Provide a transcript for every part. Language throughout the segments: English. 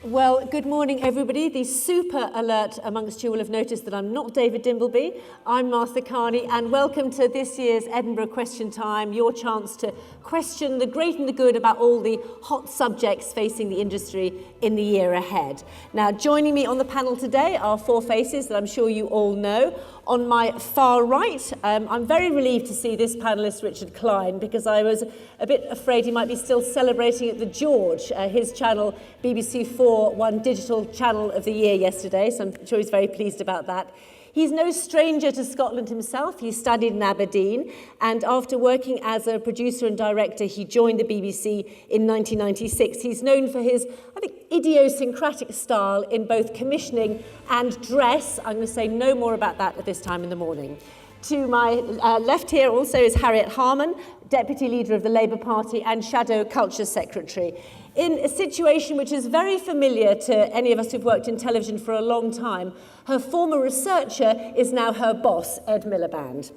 Well, good morning, everybody. The super alert amongst you will have noticed that I'm not David Dimbleby. I'm Martha Carney, and welcome to this year's Edinburgh Question Time, your chance to question the great and the good about all the hot subjects facing the industry in the year ahead. Now, joining me on the panel today are four faces that I'm sure you all know. On my far right, I'm very relieved to see this panellist, Richard Klein, because I was a bit afraid he might be still celebrating at the George. His channel, BBC 4, won Digital Channel of the Year yesterday, so I'm sure he's very pleased about that. He's no stranger to Scotland himself. He studied in Aberdeen, and after working as a producer and director, he joined the BBC in 1996. He's known for his, I think, idiosyncratic style in both commissioning and dress. I'm going to say no more about that at this time in the morning. To my left here also is Harriet Harman, Deputy Leader of the Labour Party and Shadow Culture Secretary. In a situation which is very familiar to any of us who've worked in television for a long time, her former researcher is now her boss, Ed Miliband.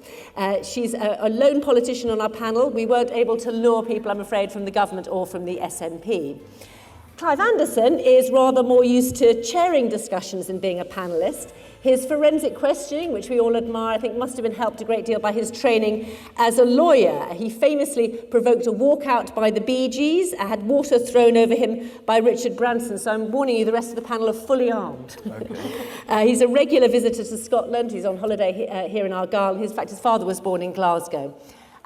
She's a lone politician on our panel. We weren't able to lure people, I'm afraid, from the government or from the SNP. Clive Anderson is rather more used to chairing discussions than being a panellist. His forensic questioning, which we all admire, I think must have been helped a great deal by his training as a lawyer. He famously provoked a walkout by the Bee Gees, had water thrown over him by Richard Branson, so I'm warning you, the rest of the panel are fully armed. Okay. He's a regular visitor to Scotland. He's on holiday here in Argyll. In fact, his father was born in Glasgow.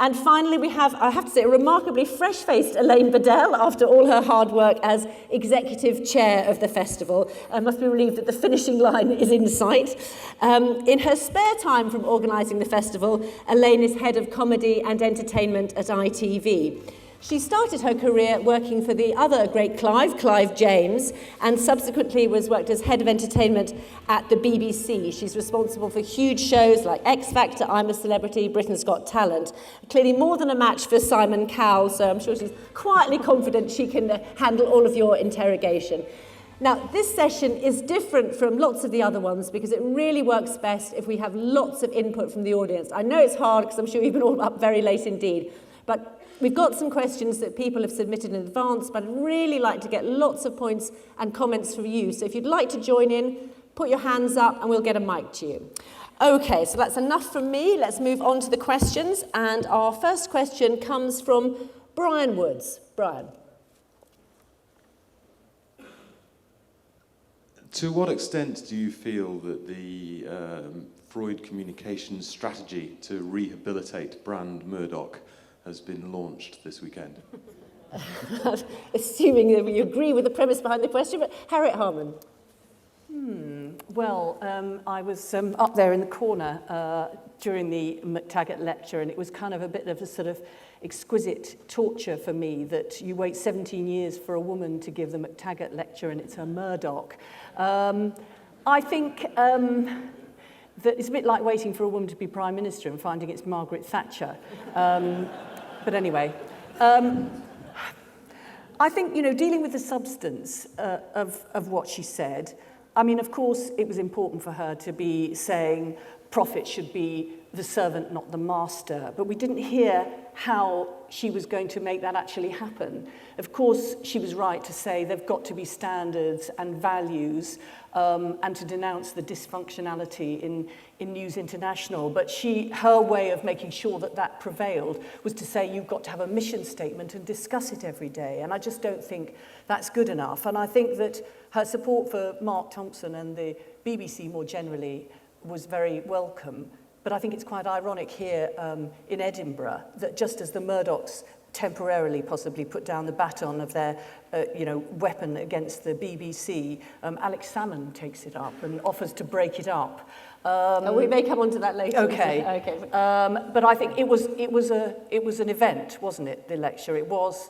And finally, we have, I have to say, a remarkably fresh-faced Elaine Bedell after all her hard work as executive chair of the festival. I must be relieved that the finishing line is in sight. In her spare time from organising the festival, Elaine is head of comedy and entertainment at ITV. She started her career working for the other great Clive James, and subsequently worked as head of entertainment at the BBC. She's responsible for huge shows like X Factor, I'm a Celebrity, Britain's Got Talent. Clearly more than a match for Simon Cowell, so I'm sure she's quietly confident she can handle all of your interrogation. Now, this session is different from lots of the other ones because it really works best if we have lots of input from the audience. I know it's hard because I'm sure you've been all up very late indeed, but we've got some questions that people have submitted in advance, but I'd really like to get lots of points and comments from you. So if you'd like to join in, put your hands up and we'll get a mic to you. Okay, so that's enough from me. Let's move on to the questions. And our first question comes from Brian Woods. Brian. To what extent do you feel that the Freud communications strategy to rehabilitate Brand Murdoch has been launched this weekend? Assuming that we agree with the premise behind the question, but Harriet Harman. Well, I was up there in the corner during the McTaggart lecture, and it was kind of a bit of a sort of exquisite torture for me that you wait 17 years for a woman to give the McTaggart lecture and it's a Murdoch. I think that it's a bit like waiting for a woman to be Prime Minister and finding it's Margaret Thatcher. But anyway, I think, dealing with the substance of what she said, I mean, of course, it was important for her to be saying profit should be the servant, not the master. But we didn't hear how she was going to make that actually happen. Of course, she was right to say there've got to be standards and values and to denounce the dysfunctionality in News International. But her way of making sure that that prevailed was to say you've got to have a mission statement and discuss it every day. And I just don't think that's good enough. And I think that her support for Mark Thompson and the BBC more generally was very welcome. But I think it's quite ironic here in Edinburgh that just as the Murdochs temporarily possibly put down the baton of their weapon against the BBC, Alex Salmond takes it up and offers to break it up. We may come on to that later. Okay. But I think it was an event, wasn't it? The lecture. It was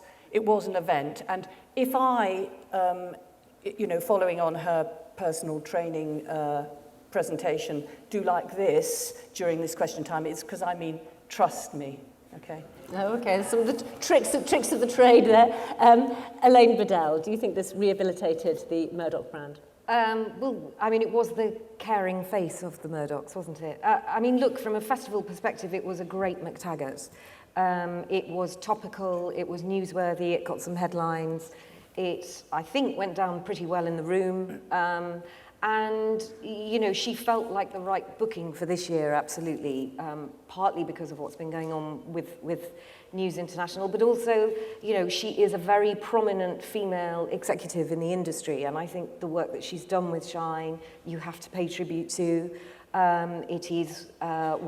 an event, and if I, following on her personal training presentation, do like this during this question time, it's because I mean trust me. Okay. Oh, okay. Some of the tricks of the trade there. Elaine Bedell, do you think this rehabilitated the Murdoch brand? Well, I mean, it was the caring face of the Murdochs, wasn't it? I mean, look, from a festival perspective, it was a great McTaggart. It was topical, it was newsworthy, it got some headlines. It, I think, went down pretty well in the room. And, you know, she felt like the right booking for this year, absolutely, partly because of what's been going on with News International, but also, you know, she is a very prominent female executive in the industry, and I think the work that she's done with Shine, you have to pay tribute to. It is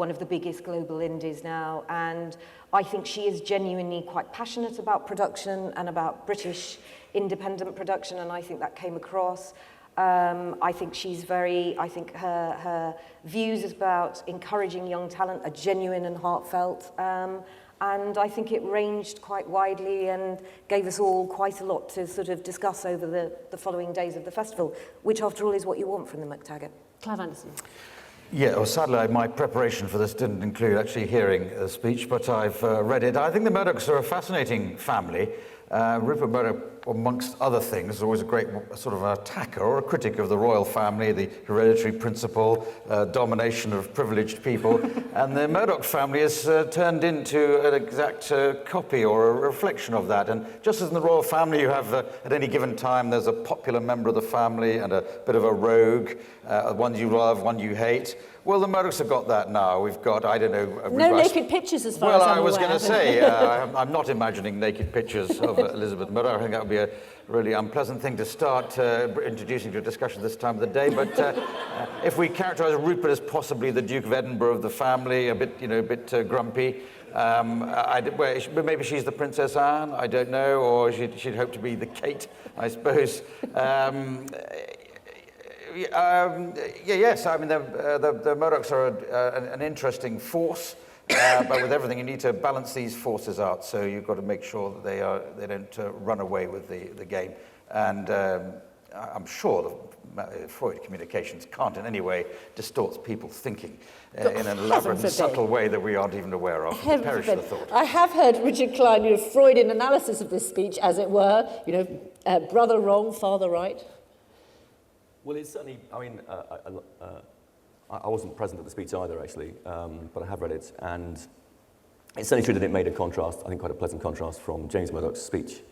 one of the biggest global indies now, and I think she is genuinely quite passionate about production and about British independent production, and I think that came across. I think she's I think her views about encouraging young talent are genuine and heartfelt. And I think it ranged quite widely and gave us all quite a lot to sort of discuss over the following days of the festival, which after all is what you want from the McTaggart. Clive Anderson. Yeah, well, sadly, my preparation for this didn't include actually hearing the speech, but I've read it. I think the Murdochs are a fascinating family. Rupert Murdoch, amongst other things, is always a great sort of attacker or a critic of the royal family, the hereditary principle, domination of privileged people. And the Murdoch family has turned into an exact copy or a reflection of that. And just as in the royal family, you have, at any given time, there's a popular member of the family and a bit of a rogue, one you love, one you hate. Well, the Murdochs have got that now. We've got, I don't know... No naked pictures as far as I'm aware. Well, I was going to say, I'm not imagining naked pictures of Elizabeth Murdoch. I think that would be a really unpleasant thing to start introducing to a discussion this time of the day. But if we characterise Rupert as possibly the Duke of Edinburgh of the family, a bit grumpy, maybe she's the Princess Anne, I don't know, or she'd hope to be the Kate, I suppose. Yes, I mean, the Murdochs are an interesting force, but with everything, you need to balance these forces out, so you've got to make sure that they don't run away with the game. And I'm sure that Freud communications can't in any way distort people's thinking in an elaborate and subtle way that we aren't even aware of. Perish the thought. I have heard Richard Klein, Freudian analysis of this speech, as it were, brother wrong, father right. Well, it's certainly, I mean, I wasn't present at the speech either, actually, but I have read it, and it's certainly true that it made a contrast, I think quite a pleasant contrast from James Murdoch's speech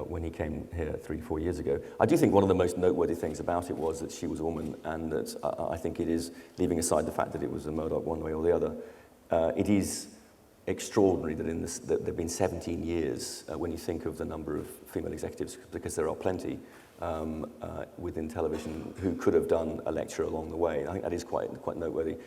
when he came here 3-4 years ago. I do think one of the most noteworthy things about it was that she was a woman, and that I think it is, leaving aside the fact that it was a Murdoch one way or the other, it is extraordinary that there have been 17 years, when you think of the number of female executives, because there are plenty, within television who could have done a lecture along the way. I think that is quite noteworthy.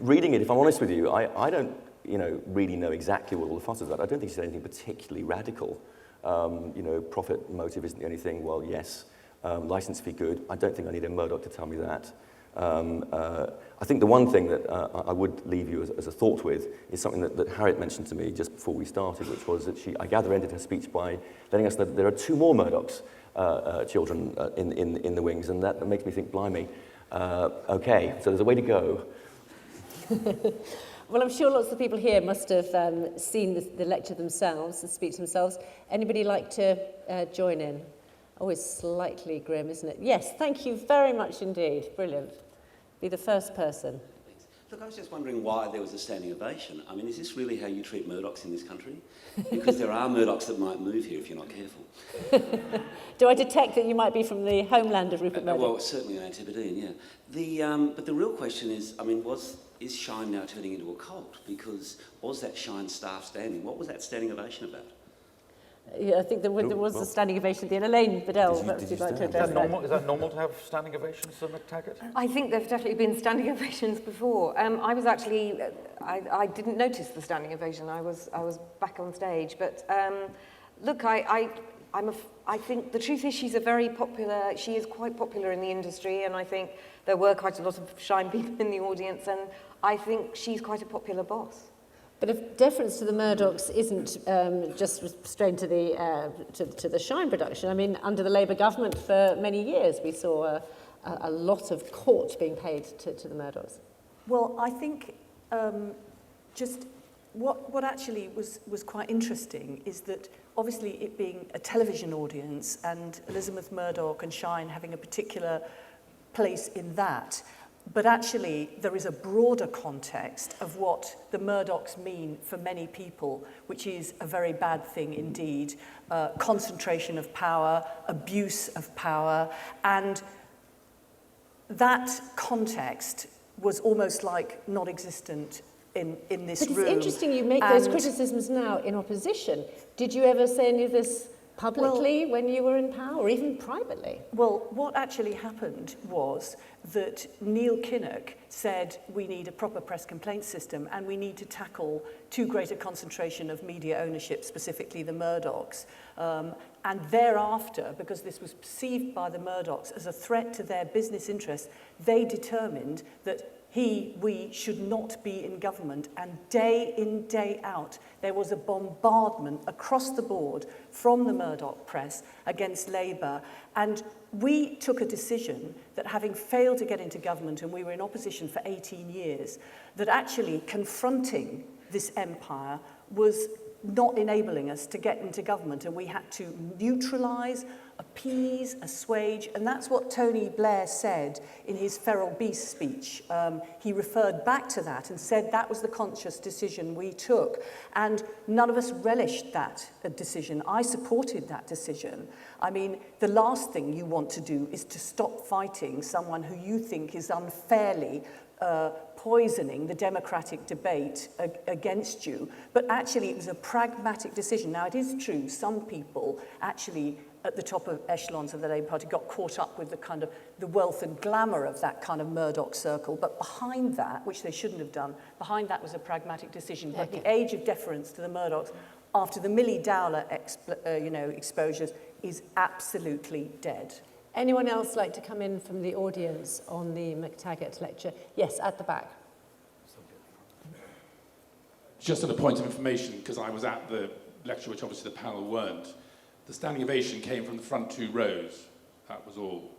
Reading it, if I'm honest with you, I don't really know exactly what all the fuss is about. I don't think she said anything particularly radical. Profit motive isn't the only thing. Well, yes. License fee good. I don't think I need a Murdoch to tell me that. I think the one thing that I would leave you as a thought with is something that Harriet mentioned to me just before we started, which was that she, I gather, ended her speech by letting us know that there are 2 more Murdochs children in the wings, and that makes me think, blimey, okay, so there's a way to go. Well, I'm sure lots of people here must have seen the lecture themselves, the speech themselves. Anybody like to join in? Always slightly grim, isn't it? Yes, thank you very much indeed. Brilliant. Be the first person. Look, I was just wondering why there was a standing ovation. I mean, is this really how you treat Murdochs in this country? Because there are Murdochs that might move here if you're not careful. Do I detect that you might be from the homeland of Rupert Murdoch? Well, certainly an Antipodean, yeah. But the real question is, I mean, is Shine now turning into a cult? Because was that Shine staff standing? What was that standing ovation about? Yeah, I think there was a standing ovation at the end. Elaine Bedell, Is that normal to have standing ovations for McTaggart? I think there have definitely been standing ovations before. I was actually, I didn't notice the standing ovation. I was back on stage. But look, I think the truth is she is quite popular in the industry, and I think there were quite a lot of Shine people in the audience, and I think she's quite a popular boss. But if deference to the Murdochs isn't just restrained to the Shine production, I mean, under the Labour government for many years, we saw a lot of court being paid to the Murdochs. Well, I think just what actually was quite interesting is that obviously it being a television audience and Elizabeth Murdoch and Shine having a particular place in that, But actually, there is a broader context of what the Murdochs mean for many people, which is a very bad thing indeed. Concentration of power, abuse of power, and that context was almost like non-existent in this room. But it's interesting you make those criticisms now in opposition. Did you ever say any of this publicly when you were in power, or even privately? Well, what actually happened was that Neil Kinnock said we need a proper press complaint system and we need to tackle too great a concentration of media ownership, specifically the Murdochs. And thereafter, because this was perceived by the Murdochs as a threat to their business interests, they determined that we should not be in government, and day in, day out, there was a bombardment across the board from the Murdoch press against Labour. And we took a decision that, having failed to get into government, and we were in opposition for 18 years, that actually confronting this empire was not enabling us to get into government, and we had to neutralise, appease, assuage, and that's what Tony Blair said in his Feral Beast speech. He referred back to that and said that was the conscious decision we took, and none of us relished that decision. I supported that decision. I mean, the last thing you want to do is to stop fighting someone who you think is unfairly poisoning the democratic debate against you. But actually, it was a pragmatic decision. Now, it is true, some people actually at the top of echelons of the Labour Party got caught up with the kind of the wealth and glamour of that kind of Murdoch circle. But behind that, which they shouldn't have done, behind that was a pragmatic decision. But the age of deference to the Murdochs after the Millie Dowler exposures is absolutely dead. Anyone else like to come in from the audience on the McTaggart lecture? Yes, at the back. Just as a point of information, because I was at the lecture, which obviously the panel weren't, the standing ovation came from the front 2 rows. That was all.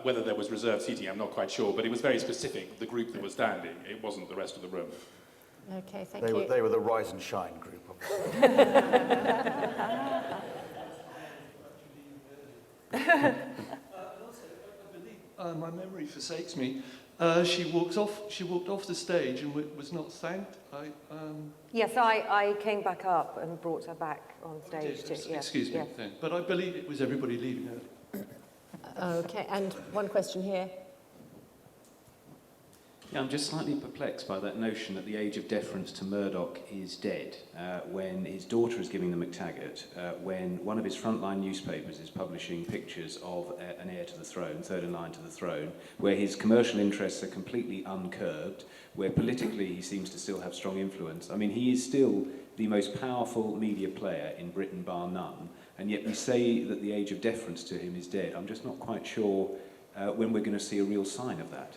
Whether there was reserved seating, I'm not quite sure, but it was very specific, the group that was standing. It wasn't the rest of the room. Okay, thank you. They were the Rise and Shine group. My memory forsakes me. She walked off the stage and was not thanked. Yes, I came back up and brought her back on stage. Excuse me, yes. but I believe it was everybody leaving early. Okay, and one question here. Yeah, I'm just slightly perplexed by that notion that the age of deference to Murdoch is dead, when his daughter is giving the McTaggart, when one of his frontline newspapers is publishing pictures of an heir to the throne, third in line to the throne, where his commercial interests are completely uncurbed, where politically he seems to still have strong influence. I mean, he is still the most powerful media player in Britain, bar none, and yet we say that the age of deference to him is dead. I'm just not quite sure when we're going to see a real sign of that.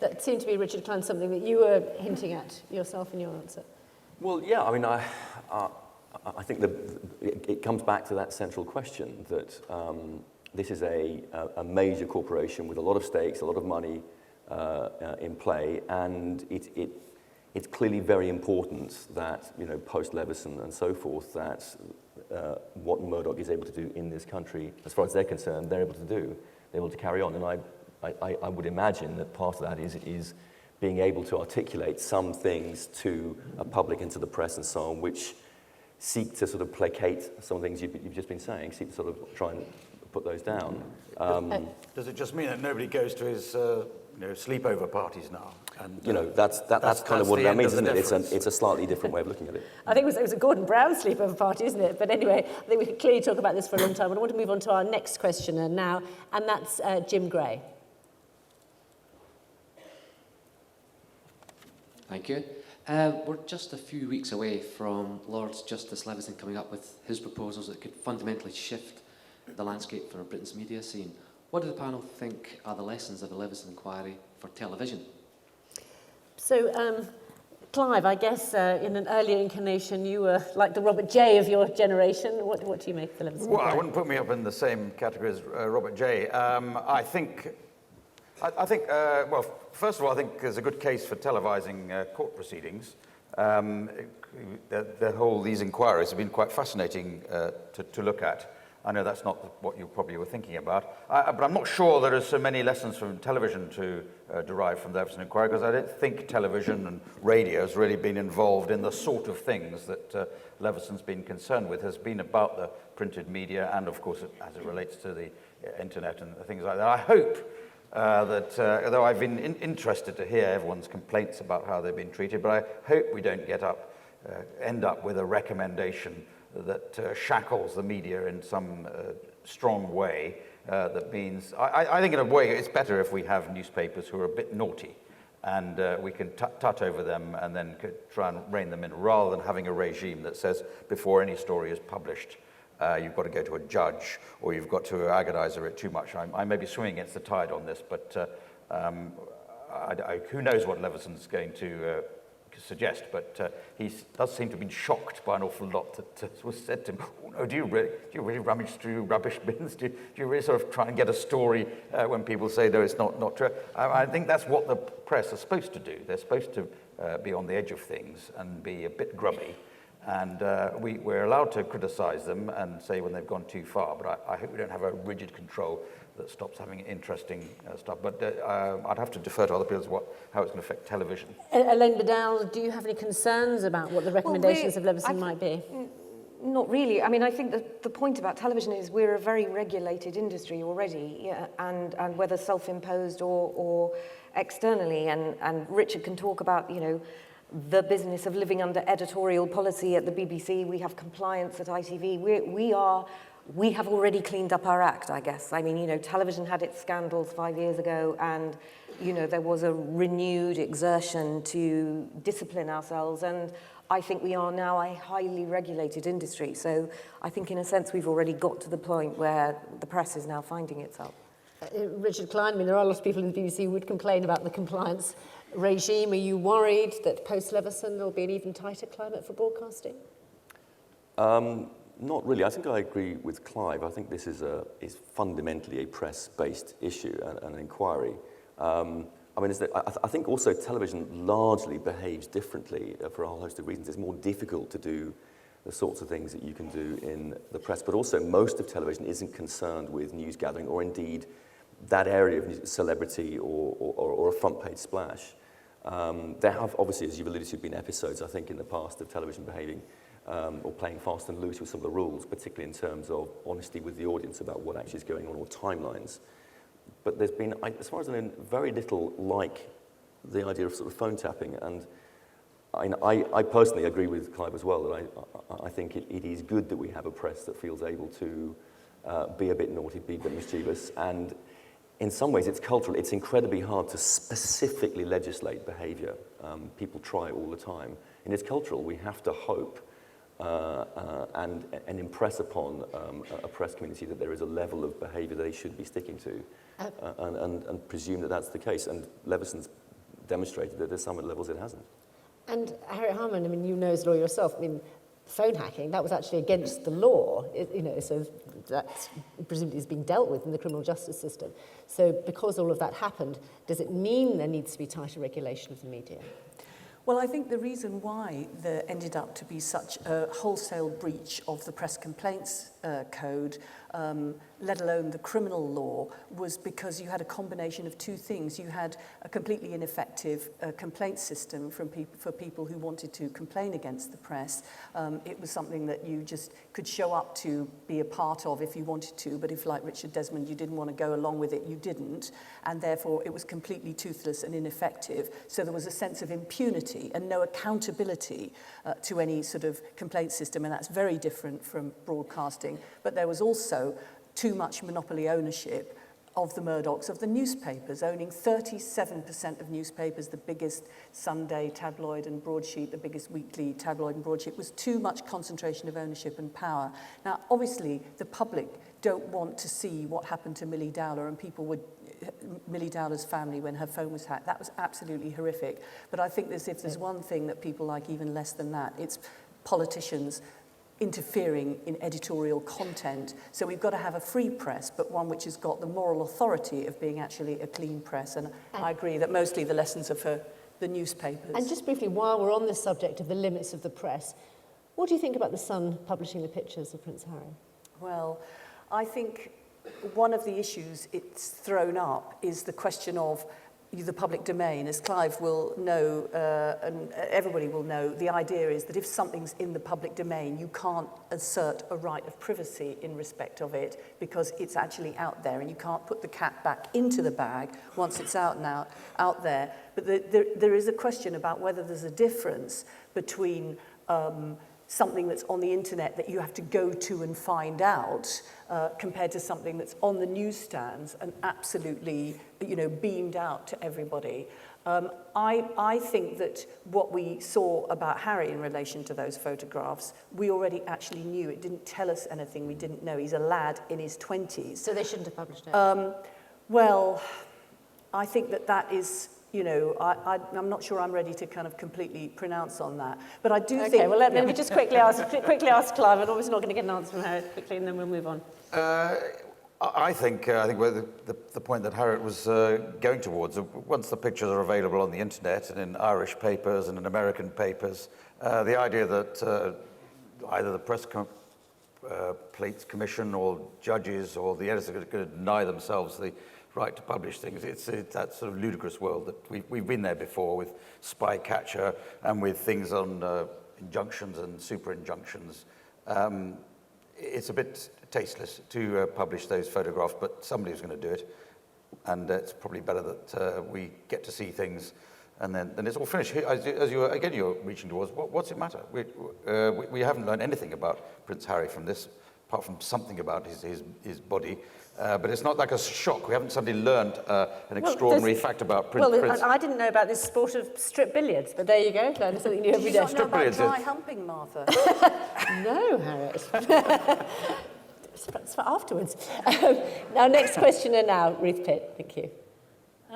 That seemed to be, Richard Klein, something that you were hinting at yourself in your answer. Well, yeah, I mean, I think it comes back to that central question that this is a major corporation with a lot of stakes, a lot of money in play, and it's clearly very important that, you know, post-Leveson and so forth, that what Murdoch is able to do in this country, as far as they're concerned, they're able to do. They're able to carry on, and I would imagine that part of that is being able to articulate some things to a public and to the press and so on, which seek to sort of placate some of the things you've just been saying, seek to sort of try and put those down. Does it just mean that nobody goes to his sleepover parties now? And, that's kind of what that means, isn't it? It's a slightly different way of looking at it. I think it was a Gordon Brown sleepover party, isn't it? But anyway, I think we could clearly talk about this for a long time. But I want to move on to our next questioner now, and that's Jim Gray. Thank you. We're just a few weeks away from Lord Justice Leveson coming up with his proposals that could fundamentally shift the landscape for Britain's media scene. What do the panel think are the lessons of the Leveson inquiry for television? So, Clive, I guess in an earlier incarnation you were like the Robert J of your generation. What do you make of the Leveson inquiry? Well, I wouldn't put me up in the same category as Robert J. I think, well, first of all, I think there's a good case for televising court proceedings. These inquiries have been quite fascinating to look at. I know that's not what you probably were thinking about, but I'm not sure there are so many lessons from television to derive from the Leveson inquiry, because I don't think television and radio has really been involved in the sort of things that Leveson's been concerned with. Has been about the printed media and, of course, as it relates to the internet and things like that. I hope that, although I've been interested to hear everyone's complaints about how they've been treated, but I hope we don't end up with a recommendation that shackles the media in some strong way. That means, I think in a way it's better if we have newspapers who are a bit naughty, and we can tut over them and then try and rein them in, rather than having a regime that says before any story is published, you've got to go to a judge, or you've got to agonize over it too much. I may be swimming against the tide on this, but who knows what Leveson's going to suggest, but he does seem to have been shocked by an awful lot that was said to him. Oh, no, do you really rummage through rubbish bins? Do you really sort of try and get a story when people say, no, it's not true? I think that's what the press are supposed to do. They're supposed to be on the edge of things and be a bit grubby. And we're allowed to criticize them and say when they've gone too far, but I hope we don't have a rigid control that stops having interesting stuff. But I'd have to defer to other people as how it's going to affect television. Elaine Bedell, do you have any concerns about what the recommendations of Leveson might be? Not really. I mean, I think that the point about television is we're a very regulated industry already, yeah, and whether self-imposed or externally. And Richard can talk about, the business of living under editorial policy at the BBC. We have compliance at ITV. We have already cleaned up our act, I guess. I mean, television had its scandals 5 years ago, and, there was a renewed exertion to discipline ourselves, and I think we are now a highly regulated industry. So I think, in a sense, we've already got to the point where the press is now finding itself. Richard Klein, I mean, there are a lot of people in the BBC who would complain about the compliance regime. Are you worried that post-Leveson there'll be an even tighter climate for broadcasting? Not really. I think I agree with Clive. I think this is fundamentally a press-based issue and an inquiry. I think also television largely behaves differently for a whole host of reasons. It's more difficult to do the sorts of things that you can do in the press, but also most of television isn't concerned with news gathering or indeed that area of celebrity or a front-page splash. There have, obviously, as you've alluded to, been episodes, I think, in the past of television behaving or playing fast and loose with some of the rules, particularly in terms of honesty with the audience about what actually is going on, or timelines. But there's been, as far as I know, very little like the idea of sort of phone tapping. And I personally agree with Clive as well, that I think it is good that we have a press that feels able to be a bit naughty, be a bit mischievous, and in some ways it's cultural. It's incredibly hard to specifically legislate behaviour. People try all the time. And it's cultural. We have to hope and impress upon a press community that there is a level of behaviour they should be sticking to, and presume that that's the case. And Leveson's demonstrated that there's some levels it hasn't. And Harriet Harman, I mean, you know as a lawyer yourself, I mean, phone hacking, that was actually against the law, so that presumably is being dealt with in the criminal justice system. So because all of that happened, does it mean there needs to be tighter regulation of the media? Well, I think the reason why there ended up to be such a wholesale breach of the press complaints code, let alone the criminal law, was because you had a combination of two things. You had a completely ineffective complaint system for people who wanted to complain against the press. It was something that you just could show up to be a part of if you wanted to, but if, like Richard Desmond, you didn't want to go along with it, you didn't, and therefore it was completely toothless and ineffective. So there was a sense of impunity and no accountability to any sort of complaint system, and that's very different from broadcasting. But there was also too much monopoly ownership of the Murdochs, of the newspapers, owning 37% of newspapers, the biggest Sunday tabloid and broadsheet, the biggest weekly tabloid and broadsheet, was too much concentration of ownership and power. Now, obviously, the public don't want to see what happened to Millie Dowler, and Millie Dowler's family when her phone was hacked. That was absolutely horrific. But I think if there's one thing that people like even less than that, it's politicians interfering in editorial content. So we've got to have a free press, but one which has got the moral authority of being actually a clean press. And I agree that mostly the lessons are for the newspapers. And just briefly, while we're on this subject of the limits of the press, what do you think about The Sun publishing the pictures of Prince Harry? Well, I think one of the issues it's thrown up is the question of the public domain. As Clive will know, and everybody will know, the idea is that if something's in the public domain, you can't assert a right of privacy in respect of it because it's actually out there, and you can't put the cat back into the bag once it's out there. But there is a question about whether there's a difference between something that's on the internet that you have to go to and find out compared to something that's on the newsstands and absolutely, beamed out to everybody. I think that what we saw about Harry in relation to those photographs, we already actually knew. It didn't tell us anything we didn't know. He's a lad in his 20s. So they shouldn't have published it? Well, I think that is... I'm not sure I'm ready to kind of completely pronounce on that. But I do think... Okay, well, let me just quickly ask Clive. I'm obviously not going to get an answer from Harriet quickly, and then we'll move on. I think where the point that Harriet was going towards, once the pictures are available on the internet and in Irish papers and in American papers, the idea that either the Press Plates Commission or judges or the editors are going to deny themselves the right to publish things. It's that sort of ludicrous world that we've been there before with Spycatcher and with things on injunctions and super injunctions. It's a bit tasteless to publish those photographs, but somebody's going to do it, and it's probably better that we get to see things, and then it's all finished. As you're reaching towards, what's it matter? We haven't learned anything about Prince Harry from this, apart from something about his body. But it's not like a shock. We haven't suddenly learned an extraordinary fact about Prince. Well, I didn't know about this sport of strip billiards, but there you go. Learn something new every day. Did you not know about dry humping, Martha? No, Harriet. It's for afterwards. Now, next questioner now, Ruth Pitt. Thank you.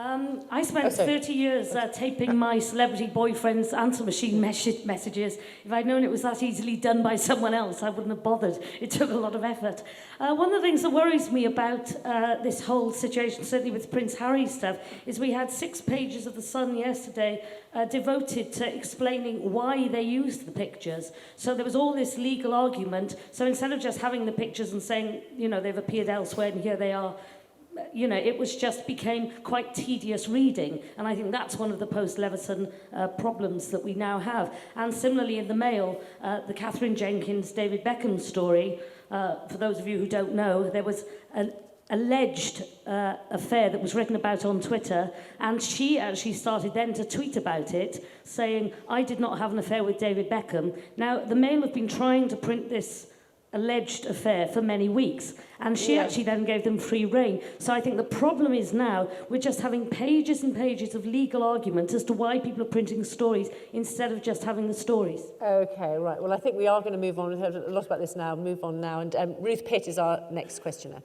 I spent 30 years taping my celebrity boyfriend's answer machine messages. If I'd known it was that easily done by someone else, I wouldn't have bothered. It took a lot of effort. One of the things that worries me about this whole situation, certainly with Prince Harry stuff, is we had 6 pages of The Sun yesterday devoted to explaining why they used the pictures. So there was all this legal argument. So instead of just having the pictures and saying, they've appeared elsewhere and here they are, it was just became quite tedious reading. And I think that's one of the post-Leveson problems that we now have. And similarly in the Mail, the Catherine Jenkins, David Beckham story, for those of you who don't know, there was an alleged affair that was written about on Twitter, and she actually started then to tweet about it, saying, I did not have an affair with David Beckham. Now, the Mail have been trying to print this alleged affair for many weeks, and she actually then gave them free rein. So I think the problem is now we're just having pages and pages of legal argument as to why people are printing stories instead of just having the stories. Okay, right. Well, I think we are going to move on. We've heard a lot about this now. Move on now. And Ruth Pitt is our next questioner.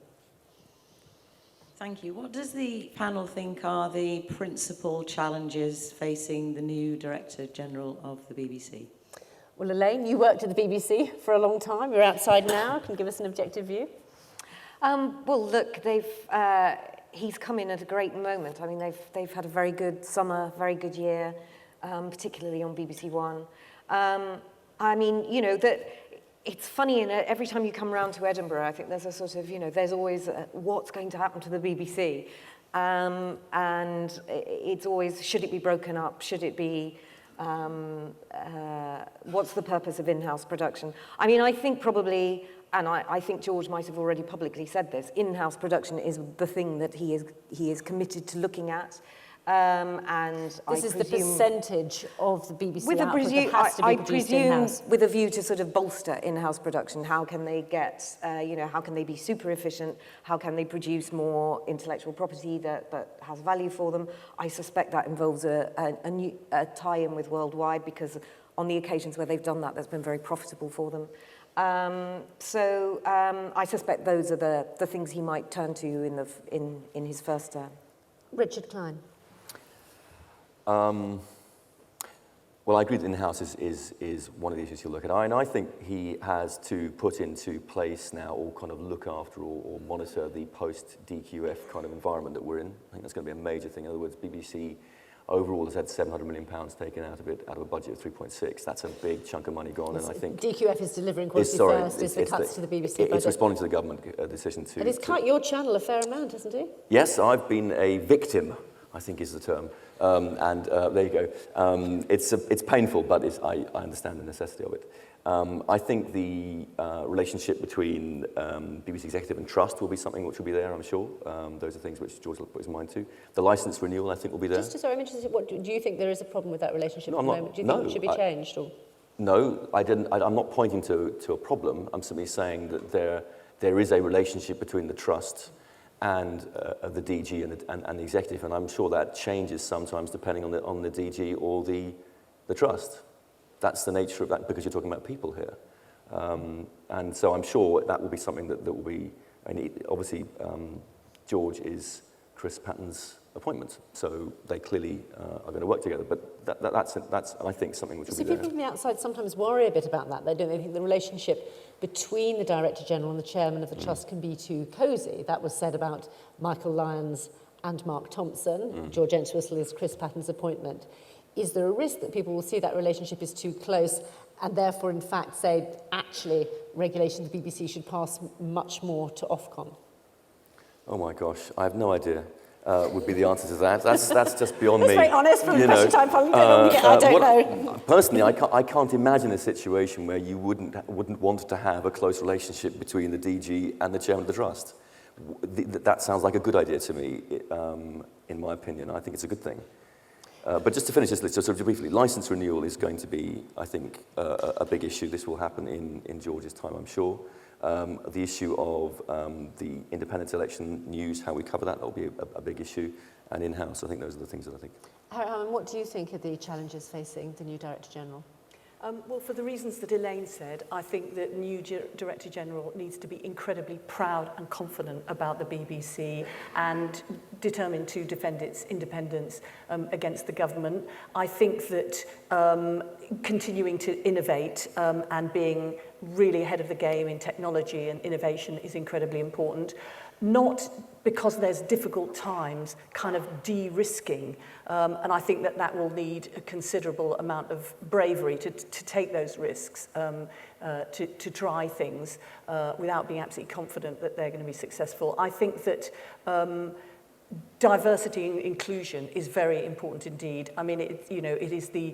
Thank you. What does the panel think are the principal challenges facing the new Director General of the BBC? Well, Elaine, you worked at the BBC for a long time. You're outside now. Can you give us an objective view? Well, look, he's come in at a great moment. I mean, they've had a very good summer, very good year, particularly on BBC One. I mean, that it's funny, every time you come round to Edinburgh, I think there's a sort of, there's always what's going to happen to the BBC. And it's always, should it be broken up? Should it be... what's the purpose of in-house production? I mean, I think probably, and I think George might have already publicly said this, in-house production is the thing that he is committed to looking at. And this is the percentage of the BBC output that has to be produced in-house. With a view to sort of bolster in-house production. How can they get, how can they be super efficient? How can they produce more intellectual property that has value for them? I suspect that involves a tie-in with Worldwide, because on the occasions where they've done that, that's been very profitable for them. So I suspect those are the things he might turn to in his first term. Richard Klein. Well, I agree that in-house is one of the issues he'll look at. And I think he has to put into place now or kind of look after or monitor the post-DQF kind of environment that we're in. I think that's going to be a major thing. In other words, BBC overall has had £700 million taken out of it, out of a budget of 3.6. That's a big chunk of money gone, and I think... DQF is delivering quality first, is the cuts to the BBC budget. It's responding to the government decision to... And it's cut your channel a fair amount, hasn't it? Yes, I've been a victim, I think is the term. There you go. It's painful, but I understand the necessity of it. I think the relationship between BBC Executive and Trust will be something which will be there, I'm sure. Those are things which George will put his mind to. The licence renewal, I think, will be there. Sorry, I'm interested, do you think there is a problem with that relationship at the moment? Do you think it should be changed? Or? No, I'm not pointing to a problem. I'm simply saying that there is a relationship between the Trust and the DG and the Executive, and I'm sure that changes sometimes depending on the DG or the Trust. That's the nature of that, because you're talking about people here. And so I'm sure that will be something that will be, obviously George is Chris Patton's appointment, so they clearly are going to work together, but that's I think, something which will be there. People from the outside sometimes worry a bit about that. They think the relationship between the Director General and the Chairman of the Trust can be too cosy. That was said about Michael Lyons and Mark Thompson, George Entwistle's Chris Patton's appointment. Is there a risk that people will see that relationship is too close and therefore, in fact, say, actually, regulation of the BBC should pass much more to Ofcom? Oh my gosh, I have no idea. Would be the answer to that. That's just beyond me. That's very honest from the question time. I don't know. Personally, I can't imagine a situation where you wouldn't want to have a close relationship between the DG and the Chairman of the Trust. That sounds like a good idea to me, in my opinion. I think it's a good thing. But just to finish this list, just sort of briefly, licence renewal is going to be, I think, a big issue. This will happen in George's time, I'm sure. The issue of the independent election news, how we cover that will be a big issue. And in-house, I think those are the things that I think. Harriet Harman, what do you think are the challenges facing the new Director General? Well, for the reasons that Elaine said, I think that new Director General needs to be incredibly proud and confident about the BBC and determined to defend its independence against the government. I think that continuing to innovate and being really ahead of the game in technology and innovation is incredibly important. Not because there's difficult times, kind of de-risking. And I think that will need a considerable amount of bravery to take those risks, to try things without being absolutely confident that they're going to be successful. I think that diversity and inclusion is very important indeed. I mean, it is the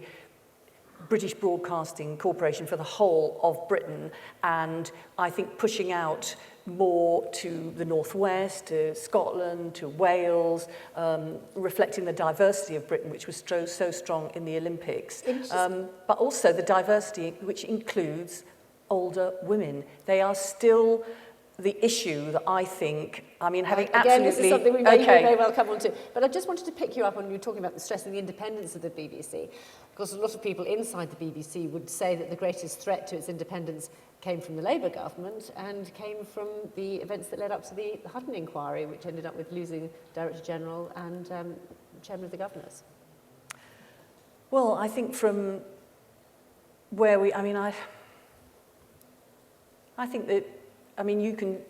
British Broadcasting Corporation for the whole of Britain, and I think pushing out more to the northwest, to Scotland, to Wales, reflecting the diversity of Britain, which was so strong in the Olympics, but also the diversity which includes older women. They are still the issue that I think, having absolutely... Again, this is something we may very well come on to. But I just wanted to pick you up on you talking about the stressing the independence of the BBC. Because a lot of people inside the BBC would say that the greatest threat to its independence came from the Labour government and came from the events that led up to the Hutton inquiry, which ended up with losing Director General and Chairman of the Governors. Well, I think from where we... I think that...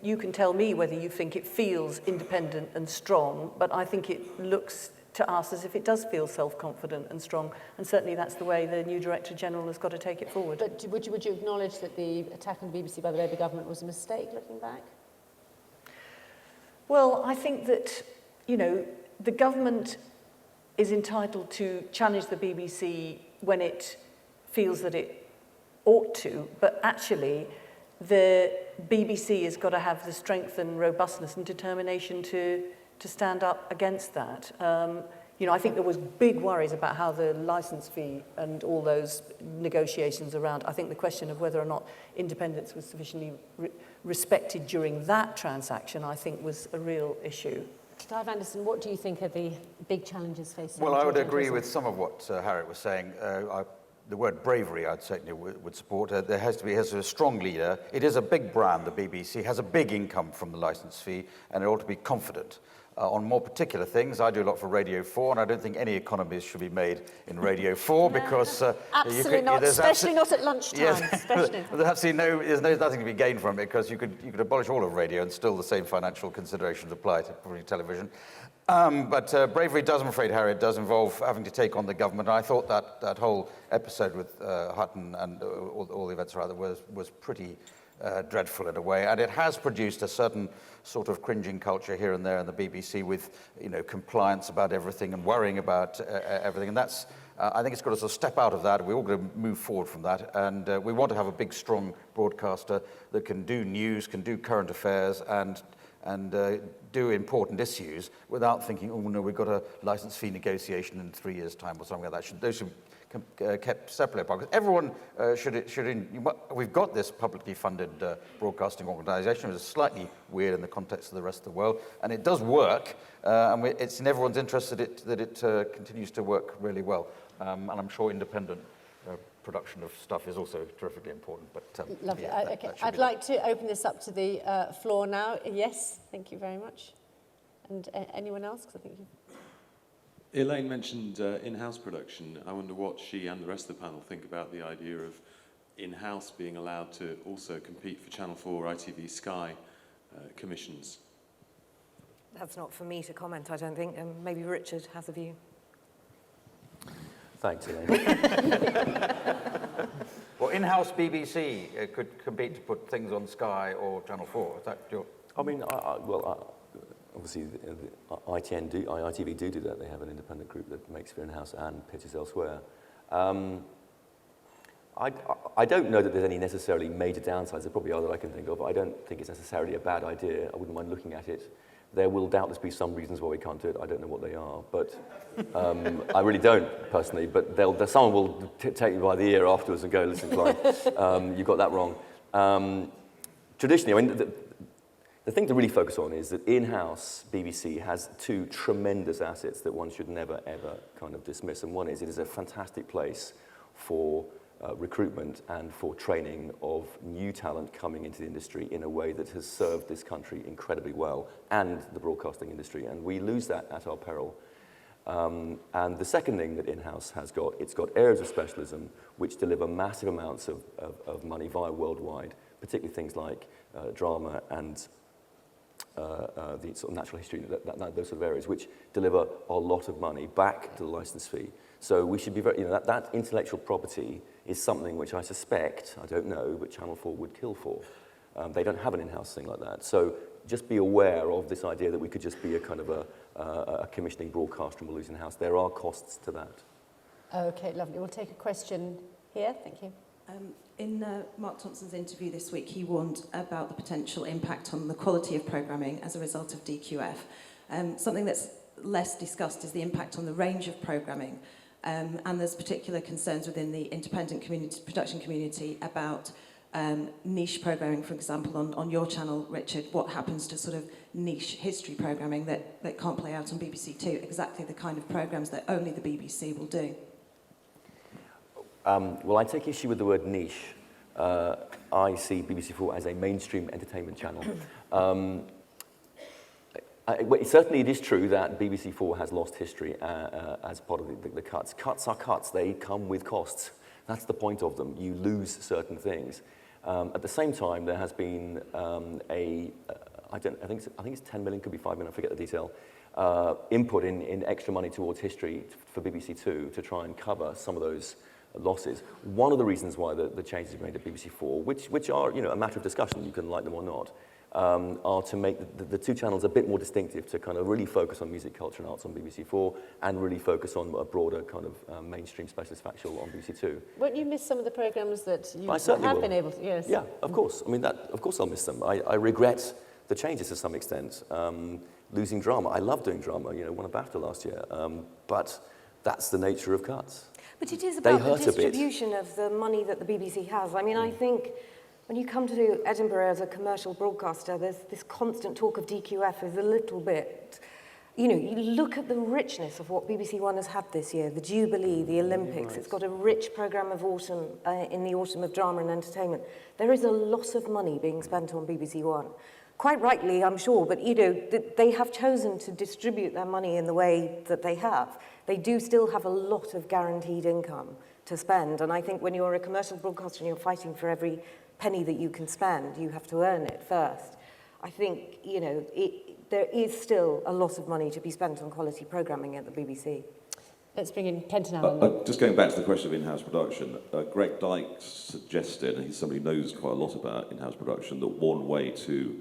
you can tell me whether you think it feels independent and strong, but I think it looks to us as if it does feel self-confident and strong, and certainly that's the way the new Director General has got to take it forward. But would you acknowledge that the attack on the BBC by the Labour government was a mistake, looking back? Well, I think that, the government is entitled to challenge the BBC when it feels that it ought to, but actually the BBC has got to have the strength and robustness and determination to stand up against that. I think there was big worries about how the licence fee and all those negotiations around. I think the question of whether or not independence was sufficiently respected during that transaction, I think, was a real issue. Clive Anderson, what do you think are the big challenges facing? Well, I would agree with some of what Harriet was saying. The word bravery, I'd certainly would support. There has to be a strong leader. It is a big brand, the BBC, has a big income from the licence fee, and it ought to be confident. on more particular things. I do a lot for Radio 4, and I don't think any economies should be made in Radio 4 because... absolutely not, especially not at lunchtime. Yes, especially. there's nothing to be gained from it because you could abolish all of radio and still the same financial considerations apply to television. But bravery does, I'm afraid, Harriet, does involve having to take on the government. And I thought that whole episode with Hutton and all the events around it was pretty dreadful in a way, and it has produced a certain sort of cringing culture here and there in the BBC with, compliance about everything and worrying about everything, and that's, I think it's got to sort of step out of that. We're all going to move forward from that, and we want to have a big, strong broadcaster that can do news, can do current affairs, and do important issues without thinking, oh no, we've got a license fee negotiation in 3 years' time or something like that. Those should kept separately apart. Because everyone we've got this publicly funded broadcasting organisation, which is slightly weird in the context of the rest of the world, and it does work, and it's in everyone's interest that it continues to work really well. And I'm sure independent production of stuff is also terrifically important. But lovely. Yeah, Okay, I'd like to open this up to the floor now. Yes, thank you very much. And anyone else? 'Cause I think Elaine mentioned in-house production. I wonder what she and the rest of the panel think about the idea of in-house being allowed to also compete for Channel 4, ITV, Sky commissions. That's not for me to comment, I don't think. Maybe Richard has a view. Thanks, Elaine. Well, in-house BBC could compete to put things on Sky or Channel 4. Is that your... I mean, obviously, ITV do that. They have an independent group that makes for in-house and pitches elsewhere. I don't know that there's any necessarily major downsides. There probably are that I can think of, but I don't think it's necessarily a bad idea. I wouldn't mind looking at it. There will doubtless be some reasons why we can't do it. I don't know what they are, but I really don't, personally. But someone will take me by the ear afterwards and go, listen, Klein, you got that wrong. Traditionally, I mean, the thing to really focus on is that in-house BBC has two tremendous assets that one should never, ever kind of dismiss. And one is it is a fantastic place for recruitment and for training of new talent coming into the industry in a way that has served this country incredibly well and the broadcasting industry. And we lose that at our peril. And the second thing that in-house has got, it's got areas of specialism which deliver massive amounts of money via worldwide, particularly things like drama and the sort of natural history, those sort of areas, which deliver a lot of money back to the license fee. So we should be very, that intellectual property is something which I suspect, I don't know, but Channel 4 would kill for. They don't have an in-house thing like that. So just be aware of this idea that we could just be a kind of a commissioning broadcaster and we'll lose in-house. There are costs to that. Okay, lovely. We'll take a question here. Thank you. In Mark Thompson's interview this week, he warned about the potential impact on the quality of programming as a result of DQF. Something that's less discussed is the impact on the range of programming. And there's particular concerns within the independent production community about niche programming, for example, on your channel, Richard. What happens to sort of niche history programming that can't play out on BBC Two? Exactly the kind of programs that only the BBC will do. Well, I take issue with the word niche. I see BBC 4 as a mainstream entertainment channel. Certainly it is true that BBC 4 has lost history as part of the cuts. Cuts are cuts. They come with costs. That's the point of them. You lose certain things. At the same time, there has been I think it's 10 million, could be 5 million, I forget the detail, input in extra money towards history for BBC 2 to try and cover some of those losses. One of the reasons why the changes made at BBC 4, which are a matter of discussion, you can like them or not, are to make the two channels a bit more distinctive, to kind of really focus on music, culture and arts on BBC 4 and really focus on a broader kind of mainstream specialist factual on BBC 2. Won't you miss some of the programmes that you have been able to? Yes. Yeah, of course. I mean, of course I'll miss them. I regret the changes to some extent. Losing drama. I love doing drama, won a BAFTA last year. But that's the nature of cuts. But it is about the distribution of the money that the BBC has. I mean, I think when you come to Edinburgh as a commercial broadcaster, there's this constant talk of DQF is a little bit You know, you look at the richness of what BBC One has had this year, the Jubilee, the Olympics. It's got a rich programme of autumn, in the autumn of drama and entertainment. There is a lot of money being spent on BBC One. Quite rightly, I'm sure, but, you know, they have chosen to distribute their money in the way that they have. They do still have a lot of guaranteed income to spend, and I think when you're a commercial broadcaster and you're fighting for every penny that you can spend, you have to earn it first. I think, you know, there is still a lot of money to be spent on quality programming at the BBC. Let's bring in Kenton Allen. Just going back to the question of in-house production, Greg Dyke suggested, and he's somebody who knows quite a lot about in-house production, that one way to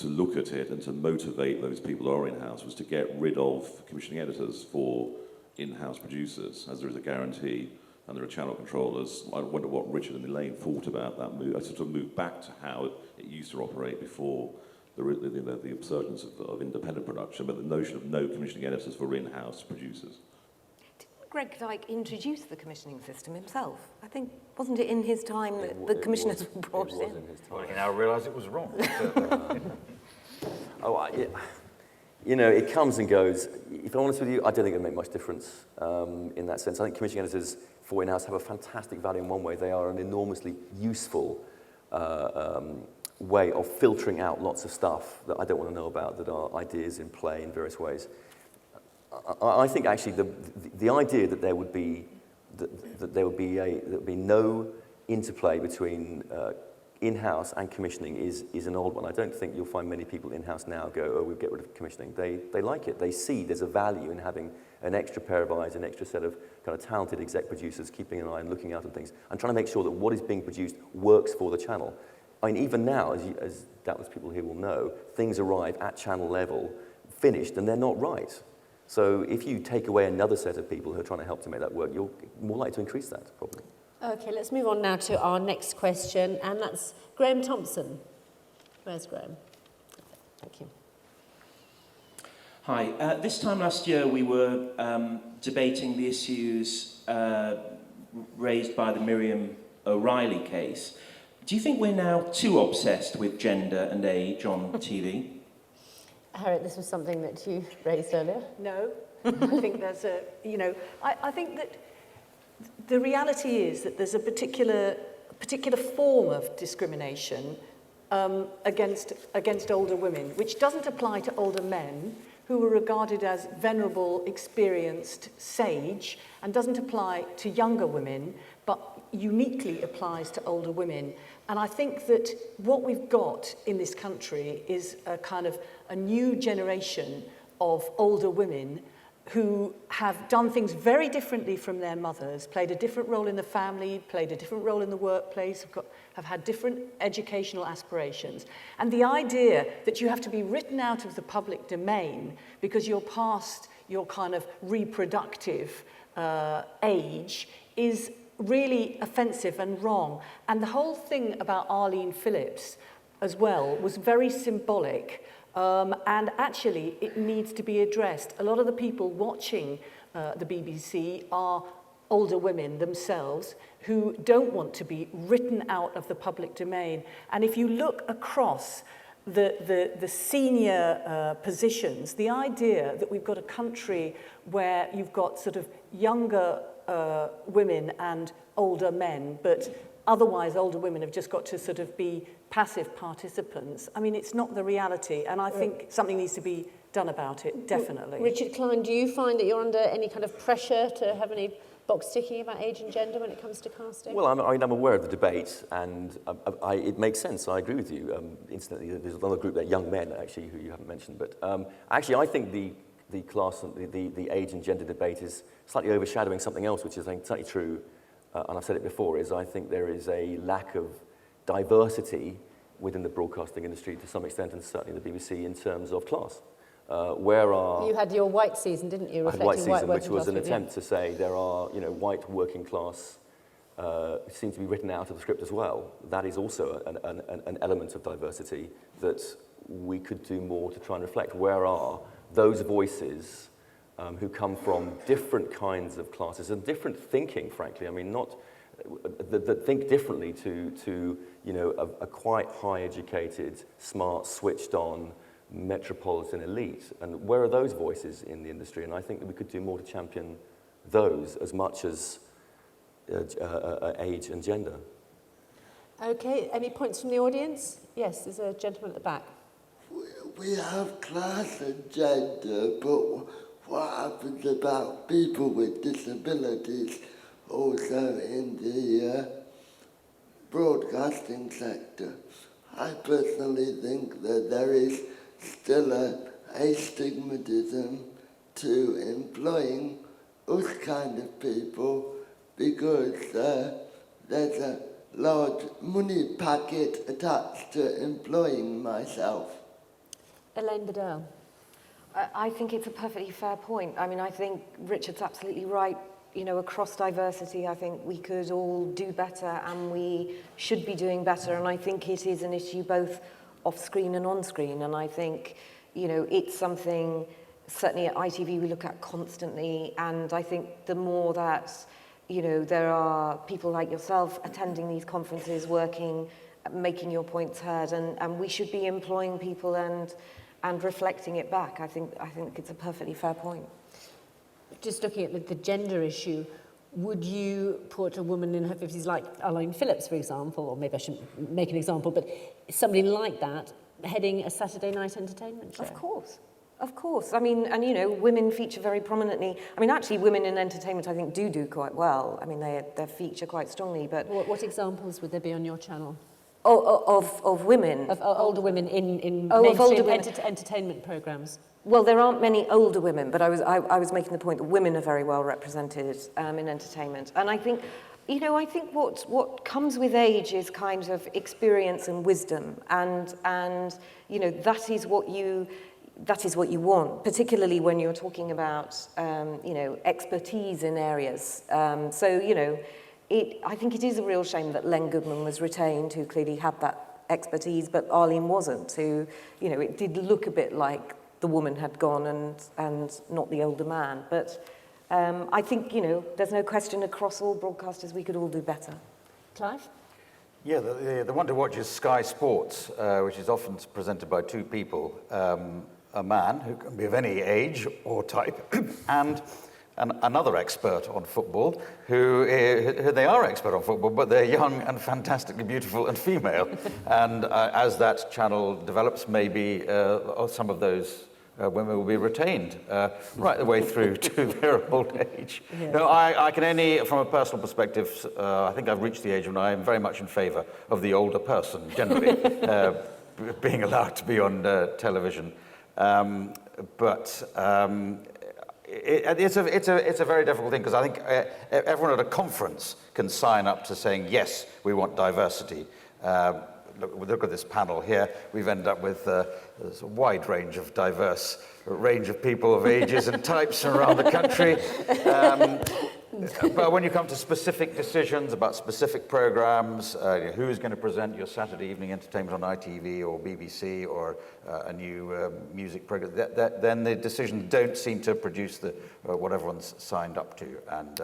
look at it and to motivate those people who are in-house was to get rid of commissioning editors for in-house producers, as there is a guarantee and there are channel controllers. I wonder what Richard and Elaine thought about that move. I sort of moved back to how it used to operate before the resurgence of independent production, but the notion of no commissioning editors for in-house producers. Didn't Greg Dyke introduce the commissioning system himself? I think, wasn't it in his time that the commissioners were brought in? Well, he now realise it was wrong. You know, it comes and goes. If I'm honest with you, I don't think it'll make much difference in that sense. I think commissioning editors for in-house have a fantastic value in one way. They are an enormously useful way of filtering out lots of stuff that I don't want to know about, that are ideas in play in various ways. I think actually the idea that there would be no interplay between in-house and commissioning is an old one. I don't think you'll find many people in-house now go, oh, we'll get rid of commissioning. They like it. They see there's a value in having an extra pair of eyes, an extra set of kind of talented exec producers keeping an eye and looking out at things and trying to make sure that what is being produced works for the channel. I mean, even now, as doubtless people here will know, things arrive at channel level, finished, and they're not right. So if you take away another set of people who are trying to help to make that work, you're more likely to increase that, probably. Okay, let's move on now to our next question, and that's Graham Thompson. Where's Graham? Thank you. Hi. This time last year, we were debating the issues raised by the Miriam O'Reilly case. Do you think we're now too obsessed with gender and age on TV? Harriet, this was something that you raised earlier. No, I think there's a, you know, I think that the reality is that there's a particular form of discrimination against older women, which doesn't apply to older men who are regarded as venerable, experienced, sage, and doesn't apply to younger women, but uniquely applies to older women. And I think that what we've got in this country is a kind of a new generation of older women who have done things very differently from their mothers, played a different role in the family, played a different role in the workplace, have had different educational aspirations. And the idea that you have to be written out of the public domain because you're past your kind of reproductive age is really offensive and wrong. And the whole thing about Arlene Phillips as well was very symbolic. And actually, it needs to be addressed. A lot of the people watching the BBC are older women themselves who don't want to be written out of the public domain. And if you look across the senior positions, the idea that we've got a country where you've got sort of younger women and older men, but otherwise older women have just got to sort of be passive participants. I mean, it's not the reality, and I think something needs to be done about it, definitely. Richard Klein, do you find that you're under any kind of pressure to have any box ticking about age and gender when it comes to casting? Well, I'm aware of the debate, and it makes sense. I agree with you. Incidentally, there's another group there, young men, actually, who you haven't mentioned. But actually, I think the class, the age and gender debate is slightly overshadowing something else, which is, I think, certainly true, and I've said it before, is I think there is a lack of diversity within the broadcasting industry to some extent, and certainly the BBC, in terms of class. You had your white season, didn't you? I had white season, which was an attempt to say there are, white working class seem to be written out of the script as well. That is also an element of diversity that we could do more to try and reflect. Where are those voices who come from different kinds of classes and different thinking, frankly? I mean, not that think differently to a quite high-educated, smart, switched-on, metropolitan elite. And where are those voices in the industry? And I think that we could do more to champion those as much as age and gender. Okay, any points from the audience? Yes, there's a gentleman at the back. We have class and gender, but what happens about people with disabilities also in the broadcasting sector? I personally think that there is still a stigmatism to employing us kind of people because there's a large money packet attached to employing myself. Elaine Bedell. I think it's a perfectly fair point. I mean, I think Richard's absolutely right. You know, across diversity, I think we could all do better and we should be doing better. And I think it is an issue both off-screen and on-screen. And I think, you know, it's something certainly at ITV we look at constantly. And I think the more that, you know, there are people like yourself attending these conferences, working, making your points heard, and we should be employing people and reflecting it back. I think it's a perfectly fair point. Just looking at the gender issue, would you put a woman in her 50s like Elaine Phillips, for example, or maybe I shouldn't make an example, but somebody like that heading a Saturday night entertainment show? Of course. Of course. I mean, and you know, women feature very prominently. I mean, actually, women in entertainment, I think, do quite well. I mean, they feature quite strongly. But what examples would there be on your channel? Of women? Of older women in mainstream entertainment programmes. Well, there aren't many older women, but I was making the point that women are very well represented in entertainment. And I think, you know, I think what comes with age is kind of experience and wisdom, and you know, that is what you want, particularly when you're talking about you know, expertise in areas. So you know, I think it is a real shame that Len Goodman was retained, who clearly had that expertise, but Arlene wasn't. Who, you know, it did look a bit like the woman had gone and not the older man. But I think, you know, there's no question across all broadcasters we could all do better. Clive? Yeah, the one to watch is Sky Sports, which is often presented by two people, a man who can be of any age or type, and another expert on football, who they are expert on football, but they're young and fantastically beautiful and female. And as that channel develops, maybe some of those women will be retained right the way through to their old age. Yeah. No, I can only, from a personal perspective, I think I've reached the age when I am very much in favour of the older person, generally, being allowed to be on television. It's a very difficult thing, because I think everyone at a conference can sign up to saying, yes, we want diversity. Look at this panel here. We've ended up with there's a wide range of diverse range of people of ages and types around the country. But when you come to specific decisions about specific programs, who's going to present your Saturday evening entertainment on ITV or BBC or a new music program, then the decisions don't seem to produce what everyone's signed up to, and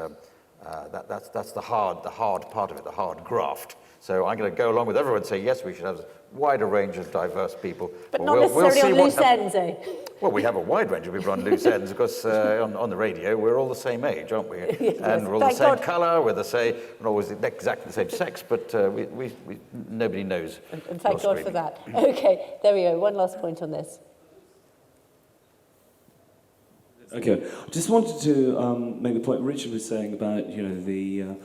that's the hard part of it, the hard graft. So I'm going to go along with everyone and say, yes, we should have a wider range of diverse people. But not necessarily on loose ends, eh? Well, we have a wide range of people on loose ends, because on the radio, we're all the same age, aren't we? Yes, and we're all the same colour, we're not always exactly the same sex, but nobody knows. And thank God for that. Okay, there we go. One last point on this. Okay, I just wanted to make the point Richard was saying about, you know, the